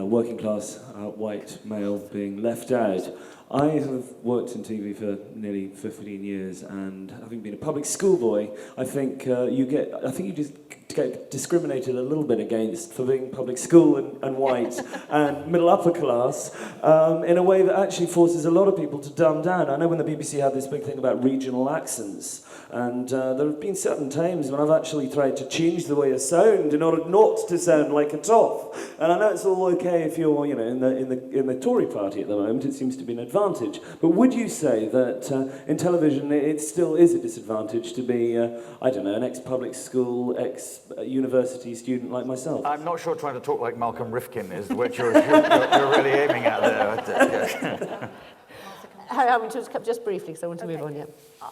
working class white male being left out. I have worked in TV for nearly 15 years, and having been a public school boy, I think you just get discriminated a little bit against for being public school and white and middle upper class in a way that actually forces a lot of people to dumb down. I know when the BBC had this big thing about regional accents, and there have been certain times when I've actually tried to change the way I sound in order not to sound like a toff. And I know it's all okay if you're, you know, in the Tory party at the moment. It seems to be an advantage. But would you say that in television it still is a disadvantage to be, I don't know, an ex-public school, ex-university student like myself? I'm not sure trying to talk like Malcolm Rifkin is what you're really aiming at there. Harriet, just briefly, because I want to move on, yeah.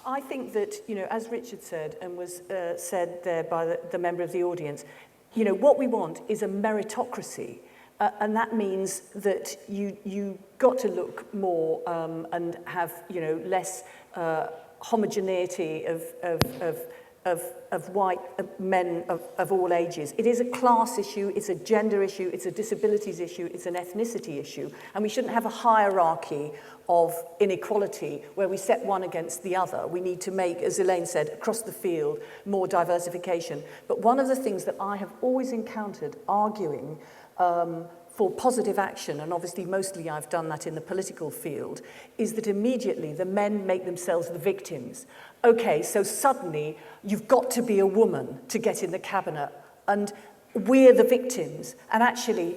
I think that, as Richard said, and was said there by the member of the audience, what we want is a meritocracy. And that means that you got to look more and have, less homogeneity of white men of all ages. It is a class issue, it's a gender issue, it's a disabilities issue, it's an ethnicity issue. And we shouldn't have a hierarchy of inequality where we set one against the other. We need to make, as Elaine said, across the field, more diversification. But one of the things that I have always encountered arguing for positive action, and obviously mostly I've done that in the political field, is that immediately the men make themselves the victims. Okay, so suddenly you've got to be a woman to get in the cabinet, and we're the victims. And actually,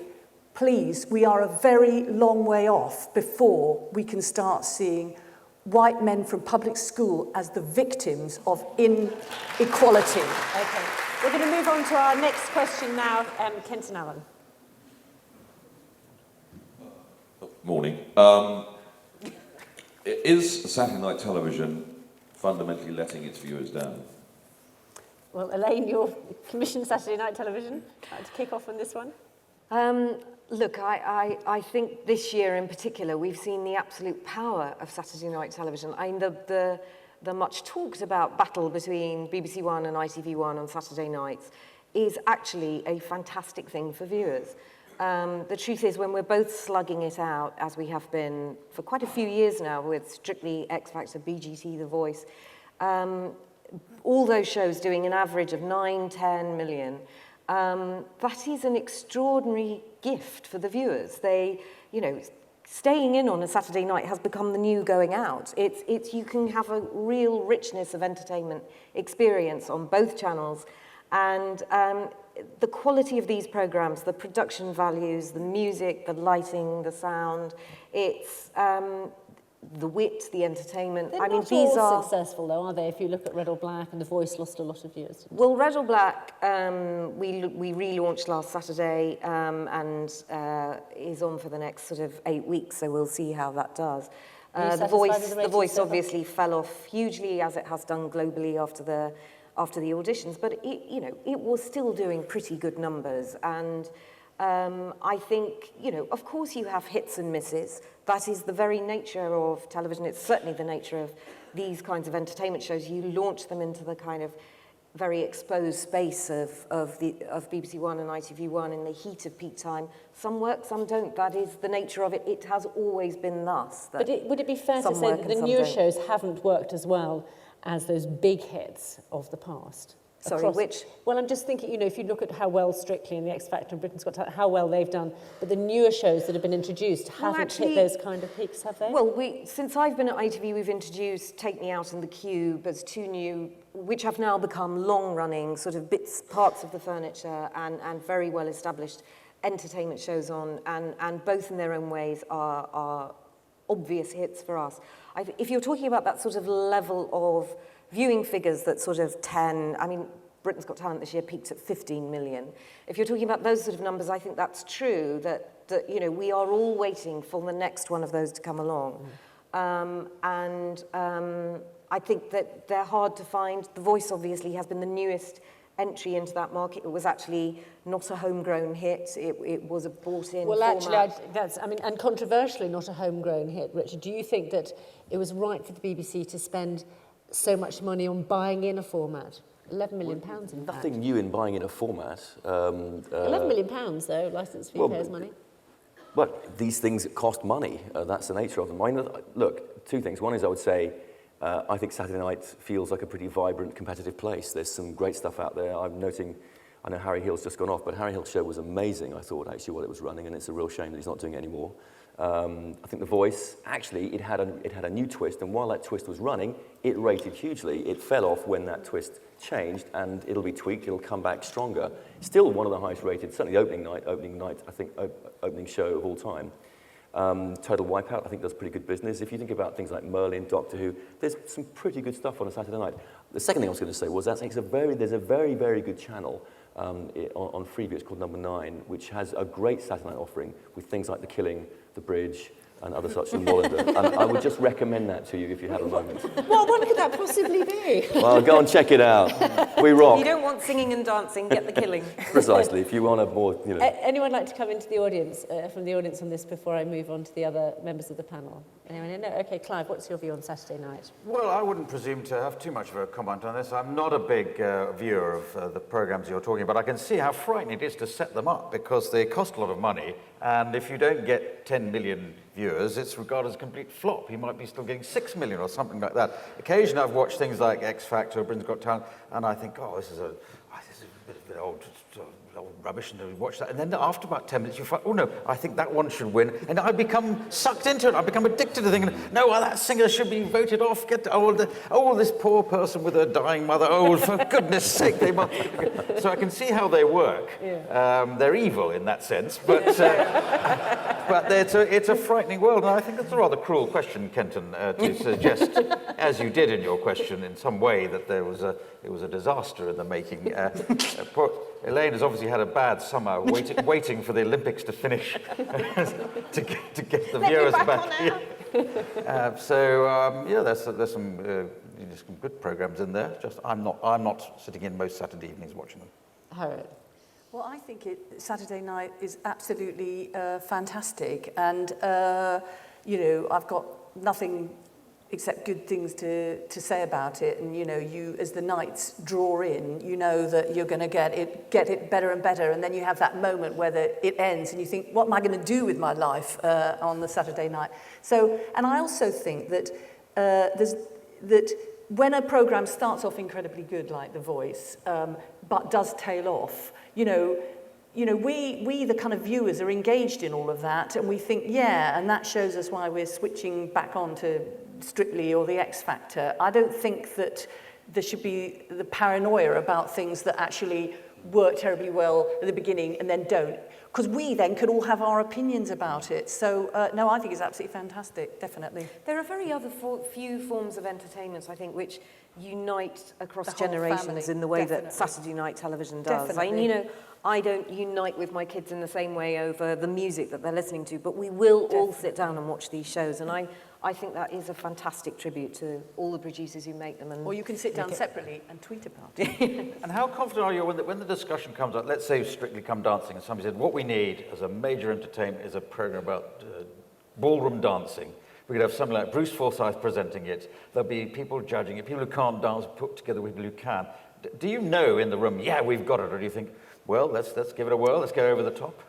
please, we are a very long way off before we can start seeing white men from public school as the victims of inequality. Okay, we're going to move on to our next question now, Kenton Allen. Morning. Is Saturday night television fundamentally letting its viewers down? Well, Elaine, you're commissioned Saturday night television. To kick off on this one. Look, I think this year in particular, we've seen the absolute power of Saturday night television. I mean, the much talked about battle between BBC One and ITV1 on Saturday nights is actually a fantastic thing for viewers. The truth is, when we're both slugging it out, as we have been for quite a few years now with Strictly, X Factor, BGT, The Voice, all those shows doing an average of 9-10 million, that is an extraordinary gift for the viewers. They, staying in on a Saturday night has become the new going out. You can have a real richness of entertainment experience on both channels, and the quality of these programs, the production values, the music, the lighting, the sound, it's the wit, the entertainment. They're not all successful, though, are they? If you look at Red or Black, and The Voice lost a lot of viewers. Well, Red or Black, we relaunched last Saturday and is on for the next sort of 8 weeks, so we'll see how that does. The Voice obviously fell off hugely, as it has done globally after the auditions, but it was still doing pretty good numbers. And I think, of course you have hits and misses. That is the very nature of television. It's certainly the nature of these kinds of entertainment shows. You launch them into the kind of very exposed space of BBC One and ITV1 in the heat of peak time. Some work, some don't. That is the nature of it. It has always been thus. But would it be fair to say that the newer shows haven't worked as well as those big hits of the past? Sorry, which? Well, I'm just thinking, if you look at how well Strictly and The X Factor and Britain's Got Talent, how well they've done, but the newer shows that have been introduced haven't hit those kind of peaks, have they? Well, since I've been at ITV, we've introduced Take Me Out and The Cube as two new, which have now become long-running sort of parts of the furniture and very well-established entertainment shows on, and both in their own ways are obvious hits for us. If you're talking about that sort of level of viewing figures that sort of 10, I mean, Britain's Got Talent this year peaked at 15 million. If you're talking about those sort of numbers, I think that's true, that we are all waiting for the next one of those to come along. I think that they're hard to find. The Voice obviously has been the newest entry into that market. It was actually not a homegrown hit. It was a bought-in format. Well, actually, and controversially not a homegrown hit, Richard. Do you think that it was right for the BBC to spend so much money on buying in a format? £11 million, in fact. Nothing new in buying in a format. £11 million, though, licence fee payers' money. But these things cost money. That's the nature of them. Look, two things. One is I would say, I think Saturday night feels like a pretty vibrant, competitive place. There's some great stuff out there. I'm noting, I know Harry Hill's just gone off, but Harry Hill's show was amazing, I thought, actually, while it was running, and it's a real shame that he's not doing it anymore. I think The Voice, actually, it had a new twist, and while that twist was running, it rated hugely. It fell off when that twist changed, and it'll be tweaked, it'll come back stronger. Still one of the highest rated, certainly opening night, I think, opening show of all time. Total Wipeout, I think, does pretty good business. If you think about things like Merlin, Doctor Who, there's some pretty good stuff on a Saturday night. The second thing I was going to say was that there's a very, very good channel on Freeview, it's called Number 9, which has a great Saturday night offering with things like The Killing, The Bridge, and other such in Wallander. And I would just recommend that to you if you have a moment. What one could that possibly be? Well, go and check it out. We rock. If you don't want singing and dancing, get the killing. Precisely. If you want a more, you know. Anyone like to come into the audience, from the audience on this before I move on to the other members of the panel? Anyone? No? Okay, Clive, what's your view on Saturday night? Well, I wouldn't presume to have too much of a comment on this. I'm not a big viewer of the programmes you're talking about. I can see how frightening it is to set them up because they cost a lot of money, and if you don't get 10 million viewers, it's regarded as a complete flop. You might be still getting 6 million or something like that. Occasionally I've watched things like X Factor or Britain's Got Talent, and I think, oh, this is a bit old rubbish, and then watch that. And then after about 10 minutes, you find, oh no, I think that one should win. And I become sucked into it. I become addicted to thinking, no, well, that singer should be voted off. This poor person with a dying mother. Oh, for goodness sake, they must. So I can see how they work. Yeah. They're evil in that sense, but it's a frightening world. And I think it's a rather cruel question, Kenton, to suggest, as you did in your question, in some way that it was a disaster in the making. Elaine has obviously had a bad summer waiting for the Olympics to finish to get the viewers back. There's some good programmes in there. Just I'm not sitting in most Saturday evenings watching them. Harriet. Well, I think Saturday night is absolutely fantastic, and I've got nothing except good things to say about it. And you as the nights draw in, you know that you're going to get it better and better, and then you have that moment where it ends and you think, what am I going to do with my life on the Saturday night? So, and I also think that that when a program starts off incredibly good, like The Voice, but does tail off, we the kind of viewers are engaged in all of that, and we think, and that shows us why we're switching back on to Strictly or the X Factor. I don't think that there should be the paranoia about things that actually work terribly well at the beginning and then don't, because we then could all have our opinions about it. So, no, I think it's absolutely fantastic, definitely. There are very few forms of entertainment, I think, which unite across The whole generations family, in the way definitely. that Saturday night television does. Definitely. I don't unite with my kids in the same way over the music that they're listening to, but we will all sit down and watch these shows, and I think that is a fantastic tribute to all the producers who make them. Or you can sit down separately and tweet about it. And how confident are you when the discussion comes up, let's say Strictly Come Dancing, and somebody said, what we need as a major entertainment is a program about ballroom dancing. We could have something like Bruce Forsyth presenting it. There'll be people judging it, people who can't dance put together with people who can. Do you know in the room, we've got it, or do you think, well, let's give it a whirl. Let's go over the top.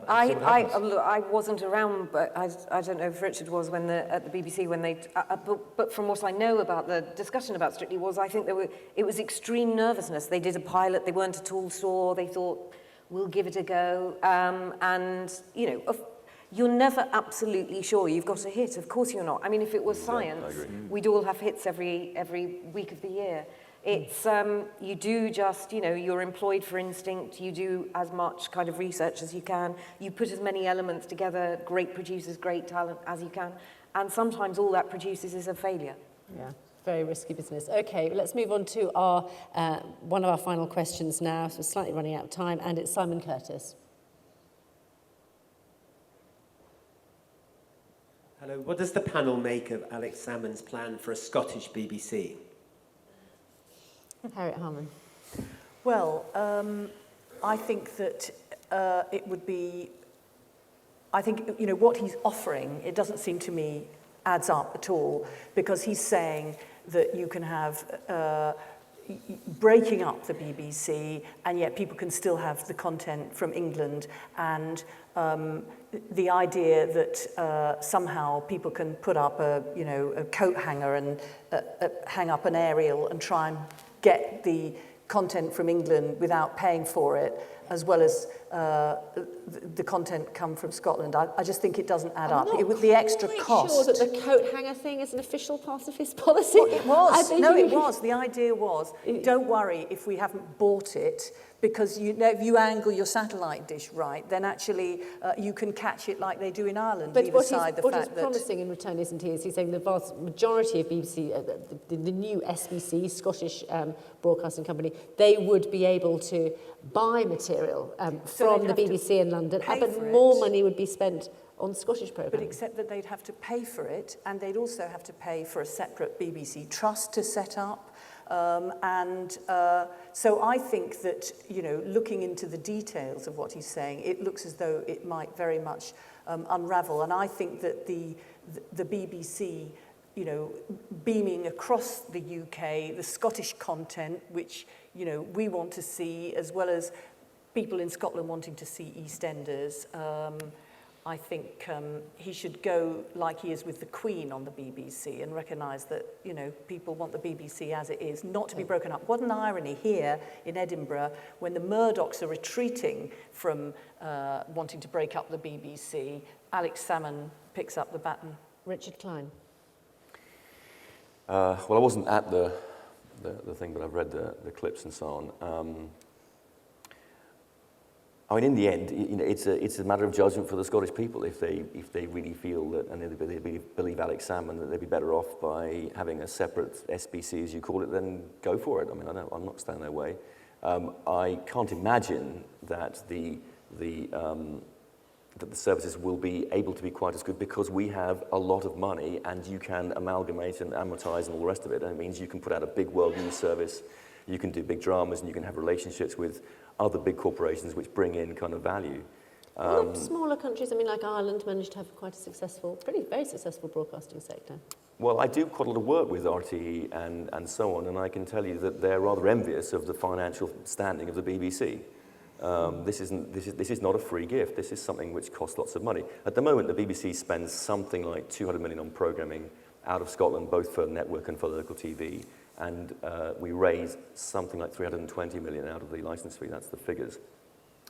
I wasn't around, but I don't know if Richard was at the BBC when they. But from what I know about the discussion about Strictly I think it was extreme nervousness. They did a pilot. They weren't at all sure. They thought, we'll give it a go. You're never absolutely sure you've got a hit. Of course you're not. I mean, if it was science, we'd all have hits every week of the year. It's, you do just, you're employed for instinct, you do as much kind of research as you can, you put as many elements together, great producers, great talent as you can, and sometimes all that produces is a failure. Yeah, very risky business. Okay, let's move on to our one of our final questions now, so we're slightly running out of time, and it's Simon Curtis. Hello, what does the panel make of Alex Salmond's plan for a Scottish BBC? Harriet Harman. Well, I think that it would be, what he's offering, it doesn't seem to me adds up at all, because he's saying that you can have breaking up the BBC, and yet people can still have the content from England, and the idea that somehow people can put up a coat hanger and hang up an aerial and try and get the content from England without paying for it, as well as the content come from Scotland. I just think it doesn't add up. With the extra cost. I'm not sure that the coat hanger thing is an official part of his policy. Well, it was. It was. The idea was, don't worry if we haven't bought it, because if you angle your satellite dish right, then actually you can catch it like they do in Ireland. But what he's promising in return, isn't he, is he's saying the vast majority of BBC, the new SBC, Scottish Broadcasting Company, they would be able to buy material from the BBC in London, but more money would be spent on Scottish But programming. except that they'd have to pay for it, and they'd also have to pay for a separate BBC trust to set up. So I think that, you know, looking into the details of what he's saying, it looks as though it might very much unravel. And I think that the BBC, you know, beaming across the UK, the Scottish content, which, you know, we want to see, as well as people in Scotland wanting to see EastEnders, I think he should go like he is with the Queen on the BBC and recognise that, you know, people want the BBC as it is, not to be broken up. What an irony here in Edinburgh, when the Murdochs are retreating from wanting to break up the BBC, Alex Salmond picks up the baton. Richard Klein. Well, I wasn't at the thing, but I've read the clips and so on. I mean, in the end, you know, it's a matter of judgment for the Scottish people if they really feel that, and they really believe Alex Salmond, that they'd be better off by having a separate SBC, as you call it, then go for it. I mean, I'm not standing their way. I can't imagine that the services will be able to be quite as good because we have a lot of money and you can amalgamate and amortize and all the rest of it. And it means you can put out a big world news service, you can do big dramas, and you can have relationships with other big corporations which bring in kind of value. Smaller countries, I mean, like Ireland, managed to have quite a successful, very successful broadcasting sector. Well, I do quite a lot of work with RTE and so on, and I can tell you that they're rather envious of the financial standing of the BBC. This is not a free gift. This is something which costs lots of money. At the moment, the BBC spends something like 200 million on programming out of Scotland, both for network and for local TV. And we raise something like 320 million out of the license fee. That's the figures.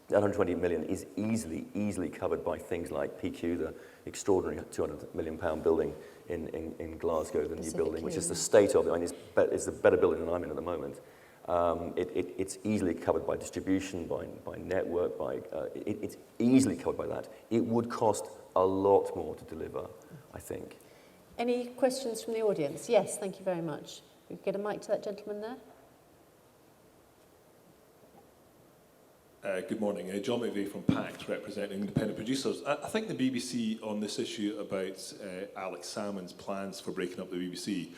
That 120 million is easily covered by things like PQ, the extraordinary £200 million building in Glasgow, the new building, which is the state of it. I mean, it's a better building than I'm in at the moment. It's easily covered by distribution, by network, it's easily covered by that. It would cost a lot more to deliver, I think. Any questions from the audience? Yes, thank you very much. We get a mic to that gentleman there. Good morning. John McVeigh from PACT, representing independent producers. I think the BBC on this issue about Alex Salmond's plans for breaking up the BBC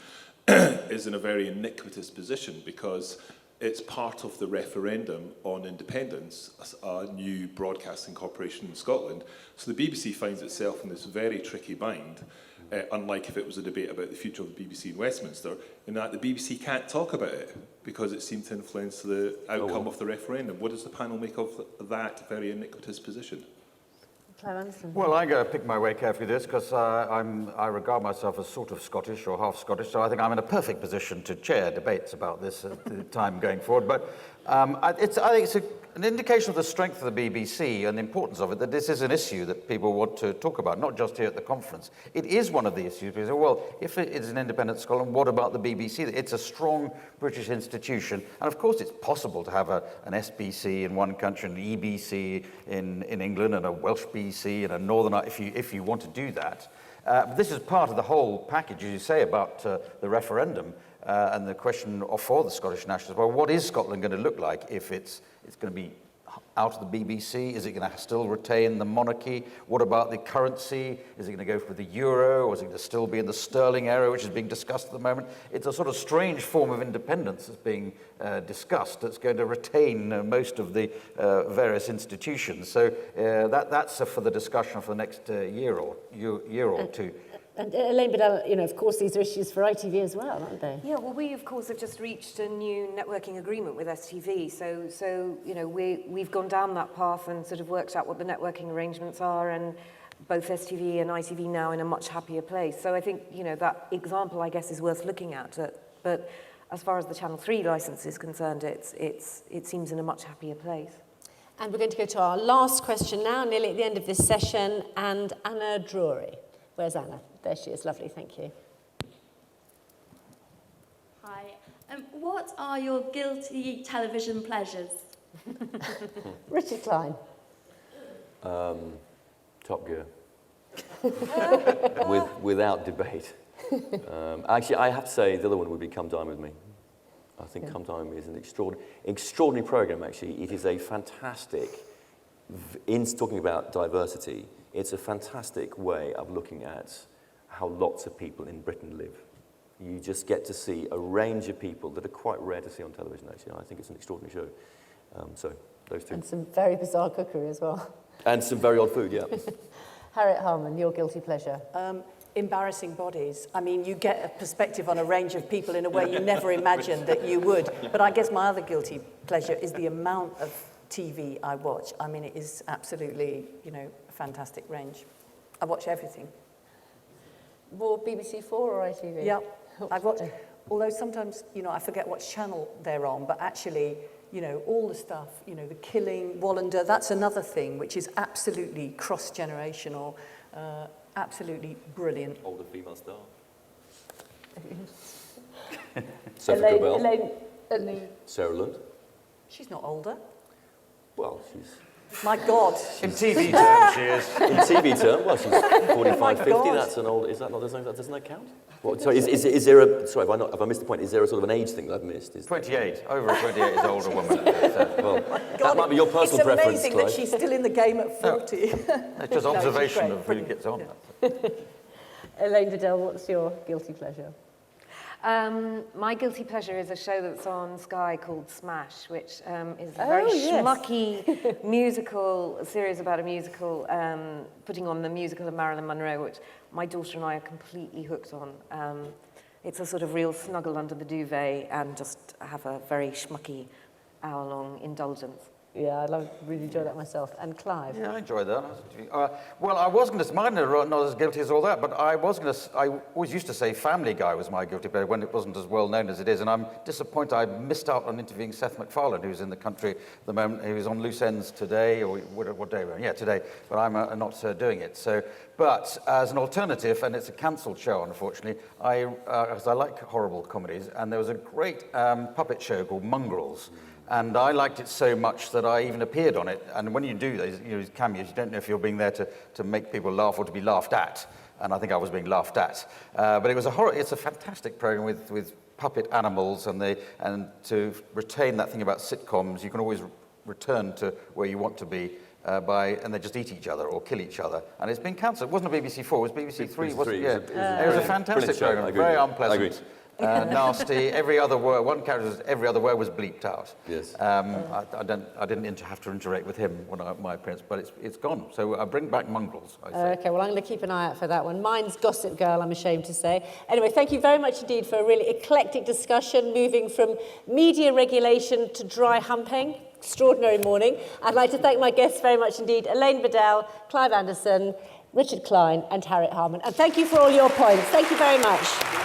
is in a very iniquitous position because it's part of the referendum on independence, a new broadcasting corporation in Scotland. So the BBC finds itself in this very tricky bind. Unlike if it was a debate about the future of the BBC in Westminster, in that the BBC can't talk about it because it seemed to influence the outcome of the referendum. What does the panel make of that very iniquitous position? Well, I'm going to pick my way carefully with this because I regard myself as sort of Scottish or half Scottish, so I think I'm in a perfect position to chair debates about this at the time going forward. But I think it's an indication of the strength of the BBC and the importance of it that this is an issue that people want to talk about, not just here at the conference. It is one of the issues. People say, well, if it is an independent Scotland, what about the BBC? It's a strong British institution. And of course, it's possible to have an SBC in one country, an EBC in England, and a Welsh BBC and a Northern if you want to do that. This is part of the whole package, as you say, about the referendum and the question for the Scottish nationalists. Well, what is Scotland going to look like if it's going to be out of the BBC? Is it going to still retain the monarchy? What about the currency? Is it going to go for the euro, or is it going to still be in the sterling area, which is being discussed at the moment? It's a sort of strange form of independence that's being discussed that's going to retain most of the various institutions. So that's for the discussion for the next year or two. And Elaine, but you know, of course, these are issues for ITV as well, aren't they? Yeah, well, we of course have just reached a new networking agreement with STV. So you know, we've gone down that path and sort of worked out what the networking arrangements are, and both STV and ITV now in a much happier place. So I think, you know, that example, I guess, is worth looking at. But as far as the Channel 3 licence is concerned, it seems in a much happier place. And we're going to go to our last question now, nearly at the end of this session, and Anna Drury. Where's Anna? There she is. Lovely, thank you. Hi. What are your guilty television pleasures? Richard Klein. Top Gear. Without debate. Actually, I have to say the other one would be Come Dine With Me. I think Come Dine With Me is an extraordinary programme, actually. It is a fantastic, in talking about diversity, it's a fantastic way of looking at how lots of people in Britain live. You just get to see a range of people that are quite rare to see on television, actually. I think it's an extraordinary show. So, those two. And some very bizarre cookery as well. And some very odd food, yeah. Harriet Harman, your guilty pleasure. Embarrassing bodies. I mean, you get a perspective on a range of people in a way you never imagined that you would. But I guess my other guilty pleasure is the amount of TV I watch. I mean, it is absolutely, you know, a fantastic range. I watch everything. More BBC 4 or ITV? Yeah, I watch. Although sometimes, you know, I forget what channel they're on, but actually, you know, all the stuff, you know, The Killing, Wallander, that's another thing which is absolutely cross-generational, absolutely brilliant. Older female star. Elaine. Sarah Lund. She's not older. Well, she's... My God. In TV terms, she is. In TV terms, well, she's 45, 50, God. that's an old... Is that not... Doesn't that count? Well, sorry, is there a... Sorry, have I missed the point? Is there a sort of an age thing that I've missed? 28. Over a 28 is an older woman. Well, that might be your personal preference, It's amazing Clive. that she's still in the game at 40. It's just observation of who gets on. Elaine Liddell, what's your guilty pleasure? My guilty pleasure is a show that's on Sky called Smash, which is a very schmucky musical, a series about a musical, putting on the musical of Marilyn Monroe, which my daughter and I are completely hooked on. It's a sort of real snuggle under the duvet and just have a very schmucky hour-long indulgence. Yeah, I really enjoy that myself. And Clive? Yeah, I enjoyed that. Well, I was going to, mine are not as guilty as all that, but I always used to say Family Guy was my guilty pleasure when it wasn't as well known as it is, and I'm disappointed I missed out on interviewing Seth MacFarlane, who's in the country at the moment. He was on Loose Ends today, or what day we're on? Yeah, today, but I'm not doing it. So, but as an alternative, and it's a cancelled show, unfortunately, because I like horrible comedies, and there was a great puppet show called Mongrels. And I liked it so much that I even appeared on it. And when you do these cameos, you don't know if you're being there to make people laugh or to be laughed at. And I think I was being laughed at. But it was it's a fantastic program with puppet animals, and to retain that thing about sitcoms, you can always return to where you want to be and they just eat each other or kill each other. And it's been cancelled. It wasn't BBC 4, it was BBC 3, wasn't it? Yeah. It was a fantastic program, very unpleasant. Nasty. Every other word, one character's every other word was bleeped out. Yes. I didn't have to interact with him when my appearance, but it's gone. So I bring back Mongrels, I say. Okay, well, I'm going to keep an eye out for that one. Mine's Gossip Girl, I'm ashamed to say. Anyway, thank you very much indeed for a really eclectic discussion, moving from media regulation to dry humping. Extraordinary morning. I'd like to thank my guests very much indeed, Elaine Liddell, Clive Anderson, Richard Klein and Harriet Harman. And thank you for all your points. Thank you very much.